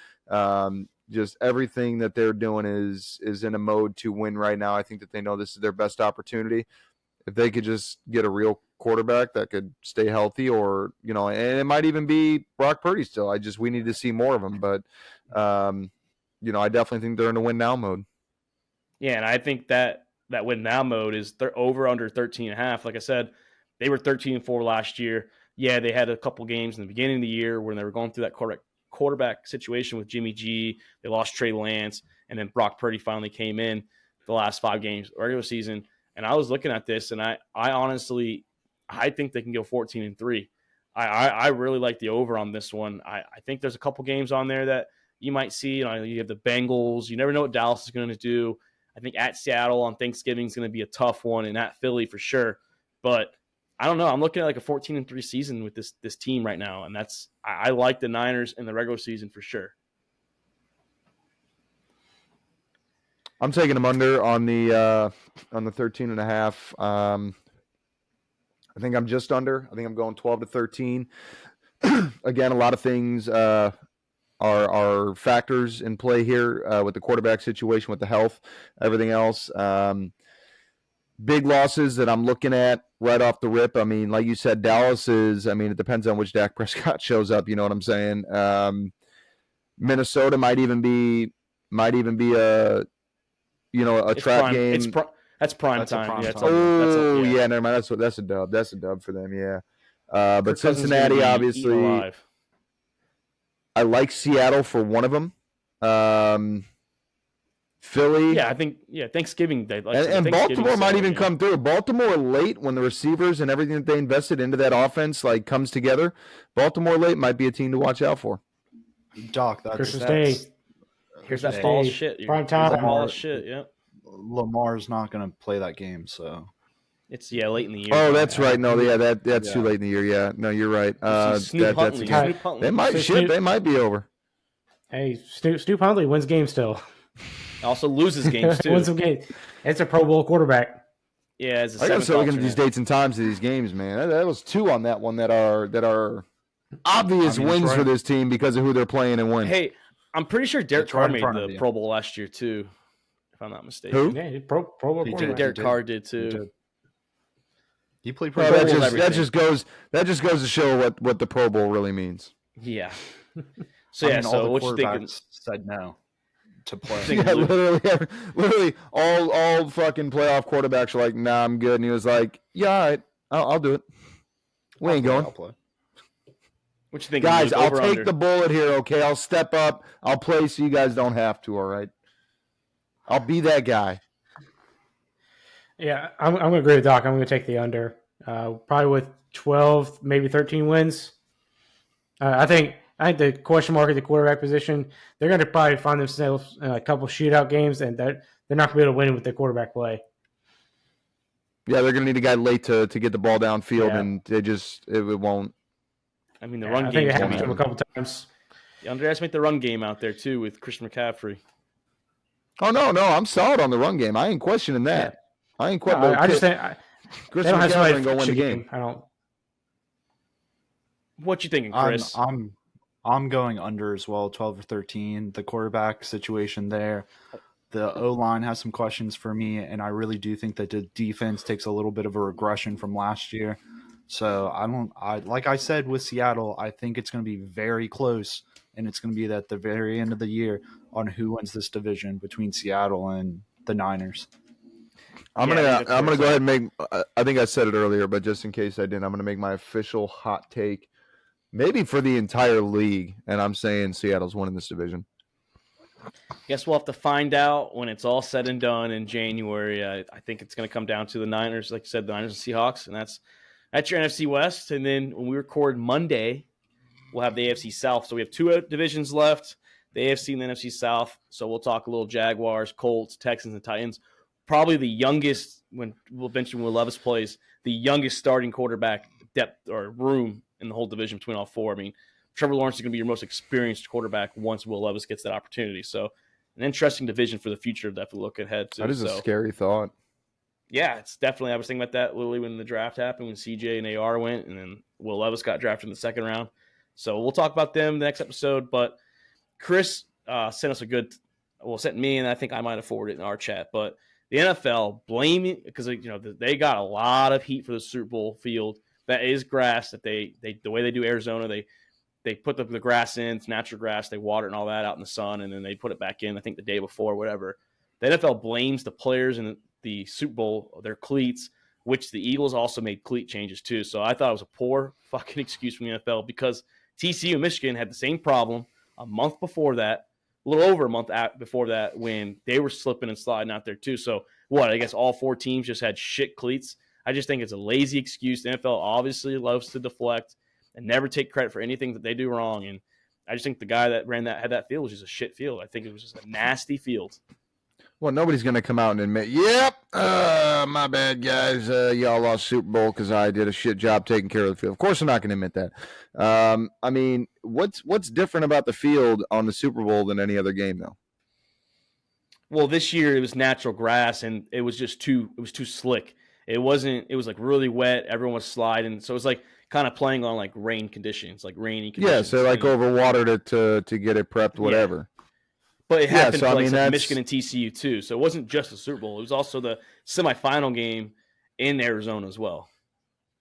just everything that they're doing is in a mode to win right now. I think that they know this is their best opportunity. If they could just get a real quarterback that could stay healthy, or, you know, and it might even be Brock Purdy still. We need to see more of him, but you know, I definitely think they're in a win now mode. Yeah, and I think that win now mode is they're over under 13.5. Like I said, they were 13-4 last year. Yeah, they had a couple games in the beginning of the year when they were going through that quarterback situation with Jimmy G. They lost Trey Lance, and then Brock Purdy finally came in the last 5 games regular season. And I was looking at this, and I honestly, I think they can go 14-3. I really like the over on this one. I think there's a couple games on there that you might see. You know, you have the Bengals. You never know what Dallas is going to do. I think at Seattle on Thanksgiving is going to be a tough one, and at Philly for sure. But I don't know. I'm looking at like a 14-3 season with this team right now, and I like the Niners in the regular season for sure. I'm taking them under on the 13.5. I think I'm just under. I think I'm going 12-13. Again, a lot of things are factors in play here with the quarterback situation, with the health, everything else. Big losses that I'm looking at right off the rip. I mean, like you said, Dallas is. I mean, it depends on which Dak Prescott shows up. You know what I'm saying? Minnesota might even be a. You know, a trap game. That's prime That's a time. prime Yeah, time. Yeah, never mind. That's a dub. That's a dub for them. Yeah, but Kirk Cousins is gonna Cincinnati, be eaten obviously, alive. I like Seattle for one of them. Philly, Yeah, I think Thanksgiving Day, and Baltimore might even come through. Baltimore late, when the receivers and everything that they invested into that offense like comes together. Baltimore late might be a team to watch out for. Doc, that's Christmas Day. Here's that Hey, ball shit. prime time. Ball shit. Yeah, Lamar's not going to play that game, so it's late in the year. Oh, that's right. No, that's Yeah. too late in the year. Yeah, no, you're right. Snoop Huntley. against- Snoop Huntley. They might So shit. Snoop- They might be over. Hey, Snoop Huntley wins games still. Also loses games too. Wins some games. It's a Pro Bowl quarterback. Yeah, as a I gotta seventh start looking at these alternate. dates and times of these games, man. That was 2 on that one that are obvious I mean, it's wins for right. this team because of who they're playing and when. Hey, I'm pretty sure Derek It's Carr right in made front of the you. Pro Bowl last year too, if I'm not mistaken. Who? Yeah, Pro Bowl He I think did. quarterback. Derek did. Carr did too. He did. He played Well, pretty Pro well. Bowl's that just goes to show what the Pro Bowl really means. Yeah. So I yeah. mean, So all what the you thinking? quarterbacks said no to play. Think- Yeah, literally all fucking playoff quarterbacks are like, nah, I'm good. And he was like, yeah, all right, I'll do it. We ain't going. I'll play. What you think, Guys, I'll over, take under? the bullet here, okay? I'll step up. I'll play so you guys don't have to, all right? I'll be that guy. Yeah, I'm going to agree with Doc. I'm going to take the under. Probably with 12, maybe 13 wins. I think the question mark at the quarterback position, they're going to probably find themselves in a couple shootout games, and they're not going to be able to win with the quarterback play. Yeah, they're going to need a guy late to get the ball downfield, Yeah. and it won't. I mean, the Yeah, run I game. think it is happened to gonna him a couple times. be- underestimate the run game out there too with Christian McCaffrey. Oh, no, I'm solid on the run game. I ain't questioning that. I ain't No, questioning I just think Chris they don't have McCaffrey somebody ain't going to win the finishing game. I don't. What you thinking, Chris? I'm going under as well, 12 or 13. The quarterback situation there. The O-line has some questions for me, and I really do think that the defense takes a little bit of a regression from last year. So like I said with Seattle, I think it's going to be very close, and it's going to be at the very end of the year on who wins this division between Seattle and the Niners. I'm Yeah, gonna go ahead and make. I think I said it earlier, but just in case I didn't, I'm gonna make my official hot take, maybe for the entire league, and I'm saying Seattle's winning this division. Guess we'll have to find out when it's all said and done in January. I think it's going to come down to the Niners, like you said, the Niners and Seahawks, and that's your NFC West. And then when we record Monday, we'll have the AFC South. So we have two divisions left, the AFC and the NFC South. So we'll talk a little Jaguars, Colts, Texans, and Titans. Probably the youngest, when we'll mention when Levis plays, the youngest starting quarterback depth or room in the whole division between all four. I mean, Trevor Lawrence is going to be your most experienced quarterback once Will Levis gets that opportunity. So an interesting division for the future that we look ahead to. That is a scary thought. Yeah, it's definitely. I was thinking about that literally when the draft happened, when CJ and AR went, and then Will Levis got drafted in the second round. So we'll talk about them the next episode. But Chris sent us sent me, and I think I might have forwarded it in our chat. But the NFL blaming, because they got a lot of heat for the Super Bowl field that is grass that they the way they do Arizona, they put the grass in, it's natural grass, they water it and all that out in the sun, and then they put it back in, I think the day before, whatever. The NFL blames the players in the Super Bowl, their cleats, which the Eagles also made cleat changes too. So I thought it was a poor fucking excuse from the NFL because TCU and Michigan had the same problem a month before that, a little over a month before that, when they were slipping and sliding out there too. So I guess all four teams just had shit cleats. I just think it's a lazy excuse. The NFL obviously loves to deflect and never take credit for anything that they do wrong. And I just think the guy that had that field was just a shit field. I think it was just a nasty field. Well, nobody's going to come out and admit, yep, my bad, guys. Y'all lost Super Bowl because I did a shit job taking care of the field. Of course, I'm not going to admit that. I mean, what's different about the field on the Super Bowl than any other game, though? Well, this year it was natural grass, and it was just too slick. It was like really wet. Everyone was sliding. So it was like kind of playing on like rain conditions, like rainy conditions. Yeah, so like overwatered it to get it prepped, whatever. Yeah. But it happened so, for like Michigan and TCU too. So it wasn't just the Super Bowl. It was also the semifinal game in Arizona as well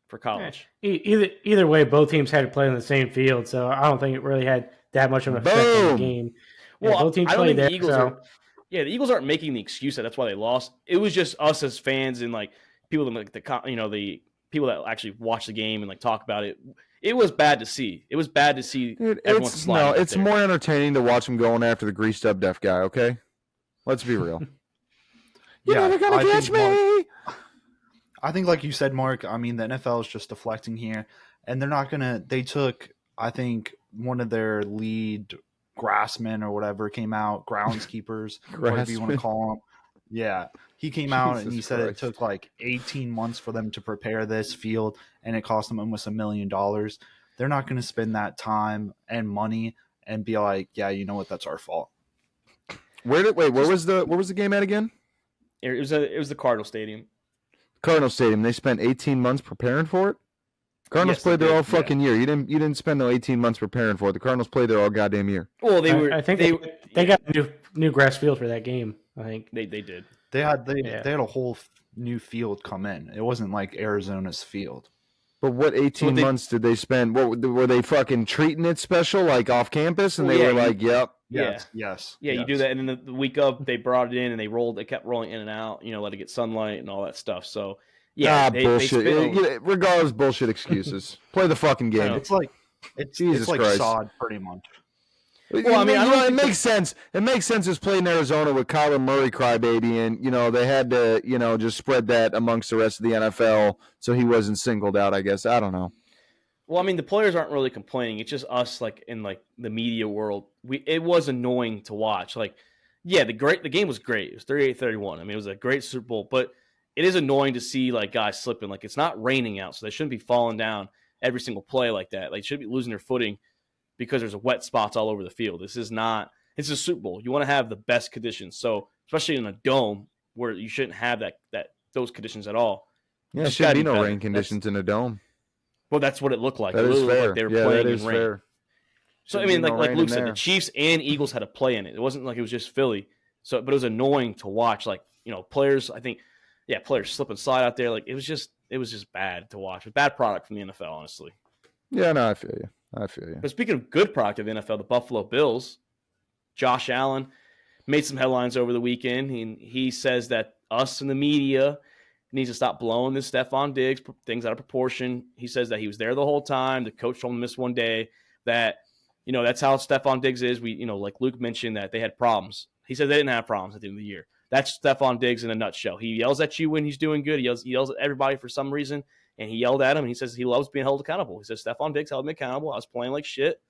for college. Either way, both teams had to play on the same field. So I don't think it really had that much of an effect on the game. Well, both teams I don't played think there. the Eagles the Eagles aren't making the excuse that that's why they lost. It was just us as fans and like people that like the people that actually watch the game and like talk about it. It was bad to see. It was bad to see everyone sliding. No, it's more entertaining to watch them going after the greased up deaf guy. Okay, let's be real. You're never gonna catch me. I think, like you said, Mark. I mean, the NFL is just deflecting here, and they're not gonna. They took, I think, one of their lead grassmen or whatever came out, groundskeepers, whatever you want to call them. Yeah, he came out and he said it took like 18 months for them to prepare this field, and it cost them almost $1 million. They're not going to spend that time and money and be like, yeah, you know what, that's our fault. Where was the game at again? It was the Cardinal Stadium. Cardinal Stadium. They spent 18 months preparing for it. Cardinals played there all fucking year. You didn't spend no 18 months preparing for it. The Cardinals played there all goddamn year. Well, I think they got a new grass field for that game. I think they did. They had a whole new field come in. It wasn't like Arizona's field. But what 18 months did they spend? What were they fucking treating it special, like off campus? And they were like, "Yep, yes." You do that, and then the week of they brought it in and they kept rolling in and out. Let it get sunlight and all that stuff. So bullshit. Regardless, bullshit excuses. Play the fucking game. It's like Christ. sod, pretty much. Well, I mean, it makes sense. It makes sense as playing in Arizona with Kyler Murray crybaby, and they had to, just spread that amongst the rest of the NFL so he wasn't singled out. I guess I don't know. Well, I mean, the players aren't really complaining. It's just us, like in like the media world. It was annoying to watch. Like, yeah, the game was great. It was 38-31. I mean, it was a great Super Bowl, but it is annoying to see like guys slipping. Like, it's not raining out, so they shouldn't be falling down every single play like that. Like, they should be losing their footing because there's wet spots all over the field. It's a Super Bowl. You want to have the best conditions. So especially in a dome where you shouldn't have those conditions at all. Yeah, there should be no rain conditions in a dome. Well, that's what it looked like. That is fair. Like they were playing in rain. Fair. So I mean, like Luke said, the Chiefs and Eagles had to play in it. It wasn't like it was just Philly. So, but it was annoying to watch. Like players. I think, players slip and slide out there. Like it was just bad to watch. A bad product from the NFL, honestly. Yeah, no, I feel you. But speaking of good product of the NFL, the Buffalo Bills, Josh Allen made some headlines over the weekend. He says that us in the media needs to stop blowing this Stephon Diggs things out of proportion. He says that he was there the whole time. The coach told him to miss one day. That, that's how Stephon Diggs is. We, like Luke mentioned, that they had problems. He said they didn't have problems at the end of the year. That's Stephon Diggs in a nutshell. He yells at you when he's doing good. He yells at everybody for some reason, and he yelled at him. And he says he loves being held accountable. He says Stephon Diggs held me accountable. I was playing like shit.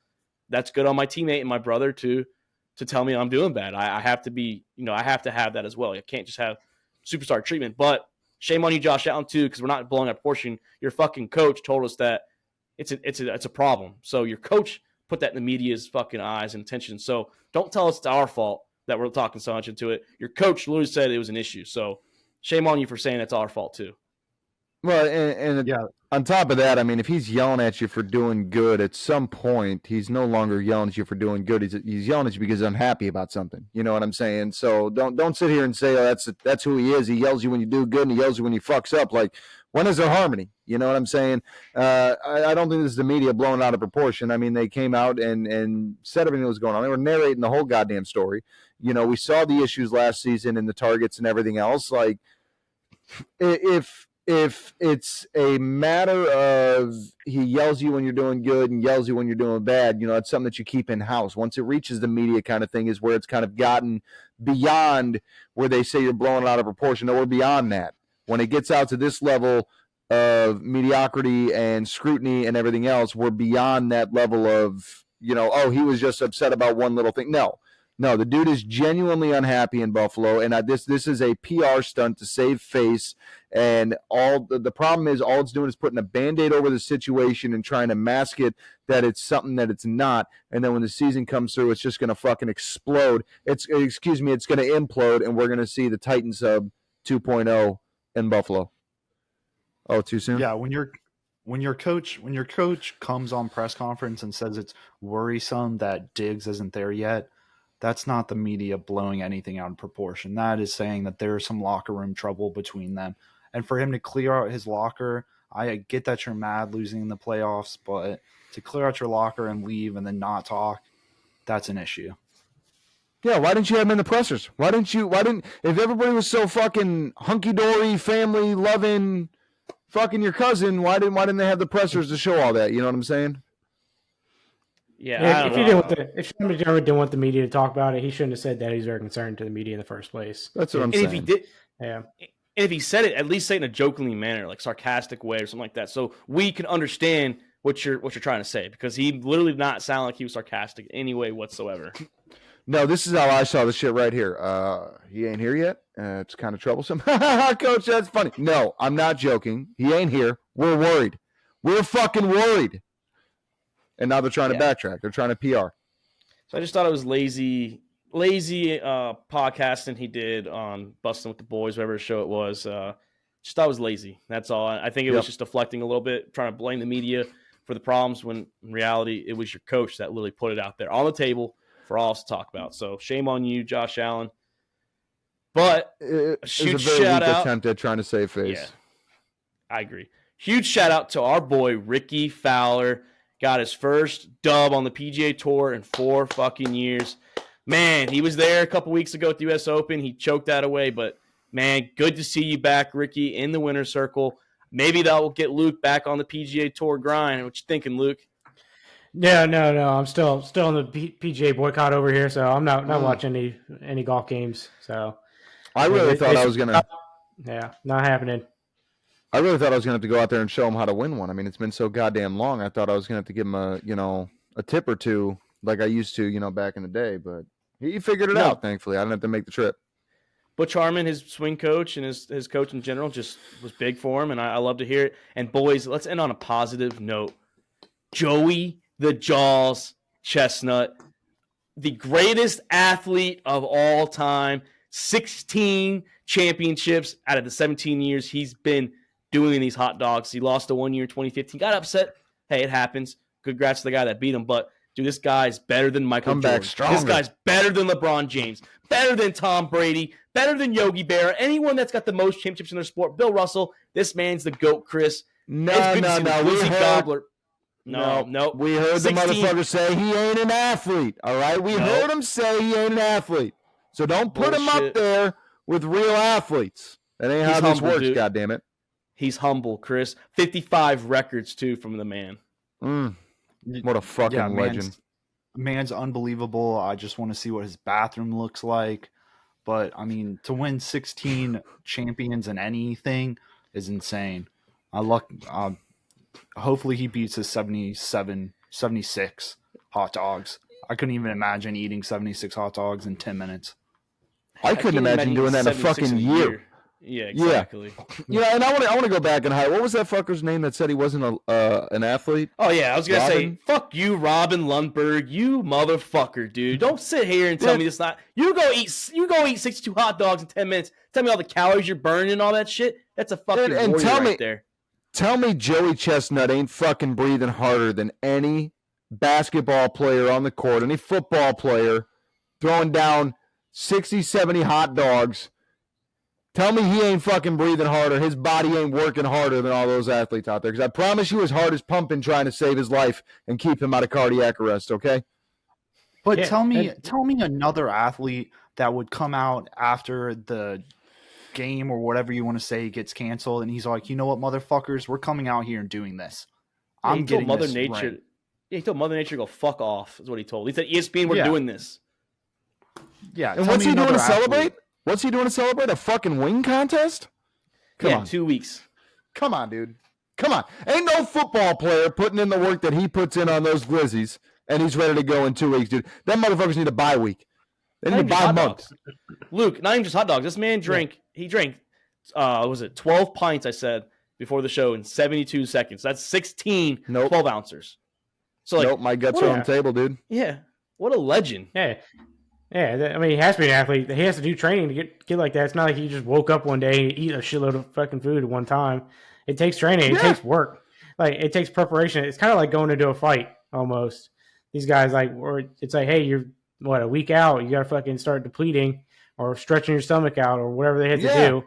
That's good on my teammate and my brother to tell me I'm doing bad. I have to be, I have to have that as well. I can't just have superstar treatment. But shame on you, Josh Allen, too, because we're not blowing up proportion. Your fucking coach told us that it's a problem. So your coach put that in the media's fucking eyes and attention. So don't tell us it's our fault that we're talking so much into it. Your coach literally said it was an issue. So shame on you for saying it's our fault, too. Well, and yeah. On top of that, I mean, if he's yelling at you for doing good, at some point, he's no longer yelling at you for doing good. He's yelling at you because he's unhappy about something. You know what I'm saying? So don't sit here and say, oh, that's who he is. He yells you when you do good, and he yells you when you fucks up. Like, when is there harmony? You know what I'm saying? I don't think this is the media blowing out of proportion. I mean, they came out and said everything that was going on. They were narrating the whole goddamn story. We saw the issues last season and the targets and everything else. Like, if it's a matter of he yells you when you're doing good and yells you when you're doing bad, it's something that you keep in house. Once it reaches the media kind of thing is where it's kind of gotten beyond where they say you're blowing it out of proportion. No, we're beyond that. When it gets out to this level of mediocrity and scrutiny and everything else, we're beyond that level of, oh, he was just upset about one little thing. No, the dude is genuinely unhappy in Buffalo, and this is a PR stunt to save face. And all the problem is, all it's doing is putting a Band-Aid over the situation and trying to mask it that it's something that it's not. And then when the season comes through, it's just going to fucking explode. It's going to implode, and we're going to see the Titans sub 2.0 in Buffalo. Oh, too soon? Yeah, when your coach comes on press conference and says it's worrisome that Diggs isn't there yet, that's not the media blowing anything out of proportion. That is saying that there's some locker room trouble between them. And for him to clear out his locker, I get that you're mad losing in the playoffs, but to clear out your locker and leave and then not talk, that's an issue. Yeah, why didn't you have him in the pressers? If everybody was so fucking hunky-dory, family-loving, fucking your cousin, why didn't they have the pressers to show all that? You know what I'm saying? Yeah, if somebody didn't want the media to talk about it, he shouldn't have said that he's very concerned to the media in the first place. That's what I'm saying. If he did, and if he said it, at least say it in a jokingly manner, like sarcastic way or something like that, so we can understand what you're trying to say. Because he literally did not sound like he was sarcastic in any way whatsoever. No, this is how I saw the shit right here. He ain't here yet. It's kind of troublesome. Coach, that's funny. No, I'm not joking. He ain't here. We're worried. We're fucking worried. And now they're trying to backtrack. They're trying to PR. So I just thought it was lazy podcasting he did on Busting with the Boys, whatever show it was. Just thought it was lazy. That's all. I think it was just deflecting a little bit, trying to blame the media for the problems when in reality it was your coach that literally put it out there on the table for all us to talk about. So shame on you, Josh Allen. But a huge shout out. Attempt at trying to save face. Yeah, I agree. Huge shout out to our boy Rickie Fowler. Got his first dub on the PGA Tour in 4 fucking years. Man, he was there a couple weeks ago at the U.S. Open. He choked that away, but man, good to see you back, Rickie, in the winner's circle. Maybe that will get Luke back on the PGA Tour grind. What you thinking, Luke? No. I'm still in the PGA boycott over here, so I'm not watching any golf games. So I really thought I was gonna. Yeah, not happening. I really thought I was going to have to go out there and show him how to win one. I mean, it's been so goddamn long. I thought I was going to have to give him a tip or two like I used to, back in the day. But he figured it out, thankfully. I didn't have to make the trip. Butch Harmon, his swing coach and his coach in general, just was big for him, and I love to hear it. And boys, let's end on a positive note. Joey the Jaws Chestnut, the greatest athlete of all time, 16 championships out of the 17 years he's been doing these hot dogs. He lost the 1 year in 2015. Got upset. Hey, it happens. Congrats to the guy that beat him. But, dude, this guy's better than Michael Jordan. This guy's better than LeBron James. Better than Tom Brady. Better than Yogi Berra. Anyone that's got the most championships in their sport. Bill Russell. This man's the GOAT, Chris. No. Gobbler. No. We heard 16. The motherfucker say he ain't an athlete. All right? We heard him say he ain't an athlete. So don't put him up there with real athletes. That ain't He's how this humble, works, dude. goddammit. He's humble, Chris. 55 records, too, from the man. What a fucking legend. Man's unbelievable. I just want to see what his bathroom looks like. But, I mean, to win 16 champions in anything is insane. Hopefully he beats his 76 hot dogs. I couldn't even imagine eating 76 hot dogs in 10 minutes. I couldn't imagine doing that in a fucking year. Yeah, exactly. Yeah, and I want to go back and hide. What was that fucker's name that said he wasn't an athlete? Oh, yeah, I was going to say, Robin? fuck you, Robin Lundberg, you motherfucker, dude. Don't sit here and tell me this not. You go eat 62 hot dogs in 10 minutes. Tell me all the calories you're burning and all that shit. That's a fucking And warrior tell me- right there. Tell me Joey Chestnut ain't fucking breathing harder than any basketball player on the court, any football player throwing down 60, 70 hot dogs. Tell me he ain't fucking breathing harder. His body ain't working harder than all those athletes out there. Because I promise you his heart is pumping trying to save his life and keep him out of cardiac arrest, okay? But Yeah, tell me another athlete that would come out after the game or whatever you want to say gets canceled, and he's like, you know what, motherfuckers, we're coming out here and doing this. Yeah, I'm he getting told Mother this Nature. right. Yeah, he told Mother Nature to go fuck off, is what he told. He said, ESPN, we're Yeah. doing this. Yeah. And tell what's me he doing to another athlete. celebrate? What's he doing to celebrate? A fucking wing contest? Come Yeah, on. 2 weeks. Come on, dude. Come on. Ain't no football player putting in the work that he puts in on those Glizzies, and he's ready to go in 2 weeks, dude. Them motherfuckers need a bye week. They Not need to even just buy hot months. dogs. Luke, not even just hot dogs. This man drank, he drank, was it 12 pints, I said, before the show in 72 seconds. That's 16 Nope. 12 ounces. So, like, Nope, my guts what are a- on the table, dude. yeah, what a legend. Yeah. Yeah, I mean, he has to be an athlete. He has to do training to get like that. It's not like he just woke up one day and eat a shitload of fucking food at one time. It takes training. It Yeah. takes work. Like, it takes preparation. It's kind of like going into a fight almost. These guys, like, or it's like, hey, you're, a week out. You got to fucking start depleting or stretching your stomach out or whatever they have to Yeah. do.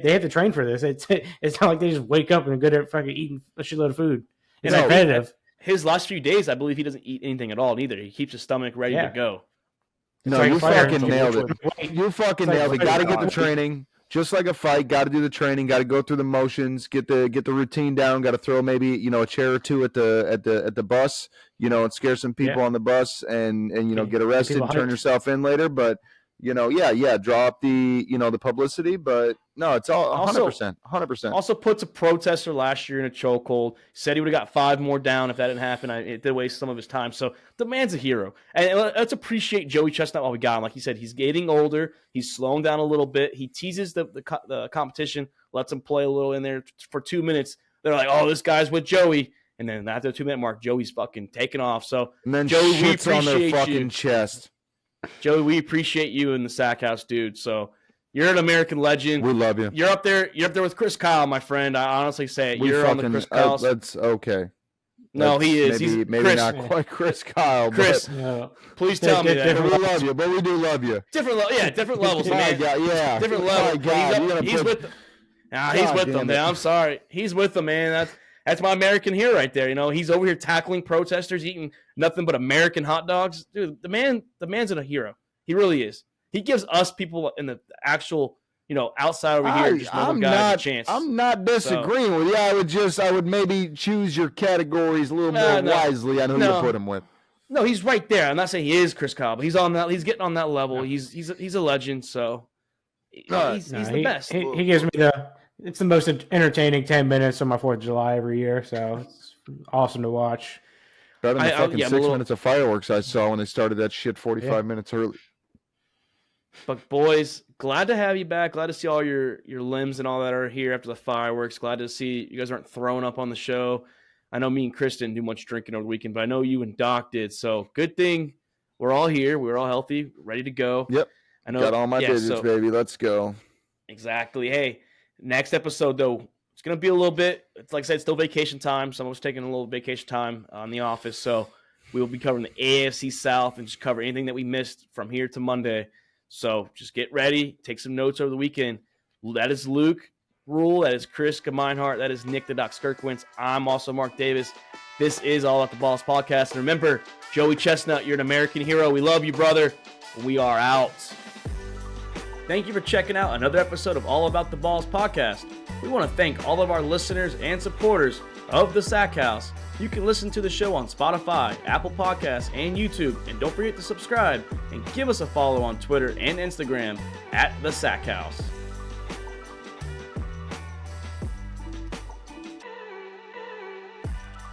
They have to train for this. It's not like they just wake up and go to fucking eating a shitload of food. It's No, competitive. His last few days, I believe he doesn't eat anything at all either. He keeps his stomach ready Yeah. to go. No, like you a fighter. fucking nailed it. You fucking It's like nailed it. fighter Got to get the God. training, just like a fight. Got to do the training. Got to go through the motions. Get the routine down. Got to throw maybe a chair or two at the bus. And scare some people Yeah. on the bus, and get arrested. people And turn hyped. yourself in later. But draw up the publicity. But no, it's all 100%. 100%. Also puts a protester last year in a chokehold. Said he would have got 5 more down if that didn't happen. It did waste some of his time. So the man's a hero. And let's appreciate Joey Chestnut while we got him. Like he said, he's getting older. He's slowing down a little bit. He teases the competition, lets him play a little in there for 2 minutes. They're like, oh, this guy's with Joey. And then after the 2-minute mark, Joey's fucking taking off. So, And then Joey, we shits on their appreciate fucking you. chest. Joey, we appreciate you in the Sack House, dude. So you're an American legend. We love you. You're up there with Chris Kyle, my friend. I honestly say it. We You're on the fucking- Chris Kyle. That's okay. No, he is. Maybe, He's maybe Chris. not quite Chris Kyle. Chris, Yeah. please tell me that. But we love you. But we do love you. Different levels, My man. God, yeah. Different My levels. God, you're gonna He's put- with them. Nah, he's God with damn them, it. man. I'm sorry. He's with them, man. That's my American hero right there. He's over here tackling protesters, eating nothing but American hot dogs. Dude, the man's a hero. He really is. He gives us people in the actual, outside over here, just normal guys a chance. I'm not disagreeing with you. I would maybe choose your categories a little more wisely on who you put him with. No, he's right there. I'm not saying he is Chris Kyle, but he's on that. He's getting on that level. No. He's a legend. So he's the best. He gives me it's the most entertaining 10 minutes on my 4th of July every year. So it's awesome to watch. Better than the fucking I'm a 6 little- minutes of fireworks I saw when they started that shit 45 minutes early. But boys, glad to have you back. Glad to see all your limbs and all that are here after the fireworks. Glad to see you guys aren't throwing up on the show. I know me and Chris didn't do much drinking over the weekend, but I know you and Doc did. So good thing we're all here. We're all healthy, ready to go. Yep. I know. Got all my digits, baby. Let's go. Exactly. Hey, next episode though, it's gonna be a little bit. It's like I said, it's still vacation time. Someone's taking a little vacation time on the office, so we will be covering the AFC South and just cover anything that we missed from here to Monday. So just get ready, take some notes over the weekend. That is Luke Rule. That is Chris Gemeinhart. That is Nick the Doc Skirkwins. I'm also Mark Davis. This is All At The Balls podcast. And remember, Joey Chestnut, you're an American hero. We love you, brother. We are out. Thank you for checking out another episode of All About the Balls podcast. We want to thank all of our listeners and supporters of the Sack House. You can listen to the show on Spotify, Apple Podcasts, and YouTube. And don't forget to subscribe and give us a follow on Twitter and Instagram at the Sack House.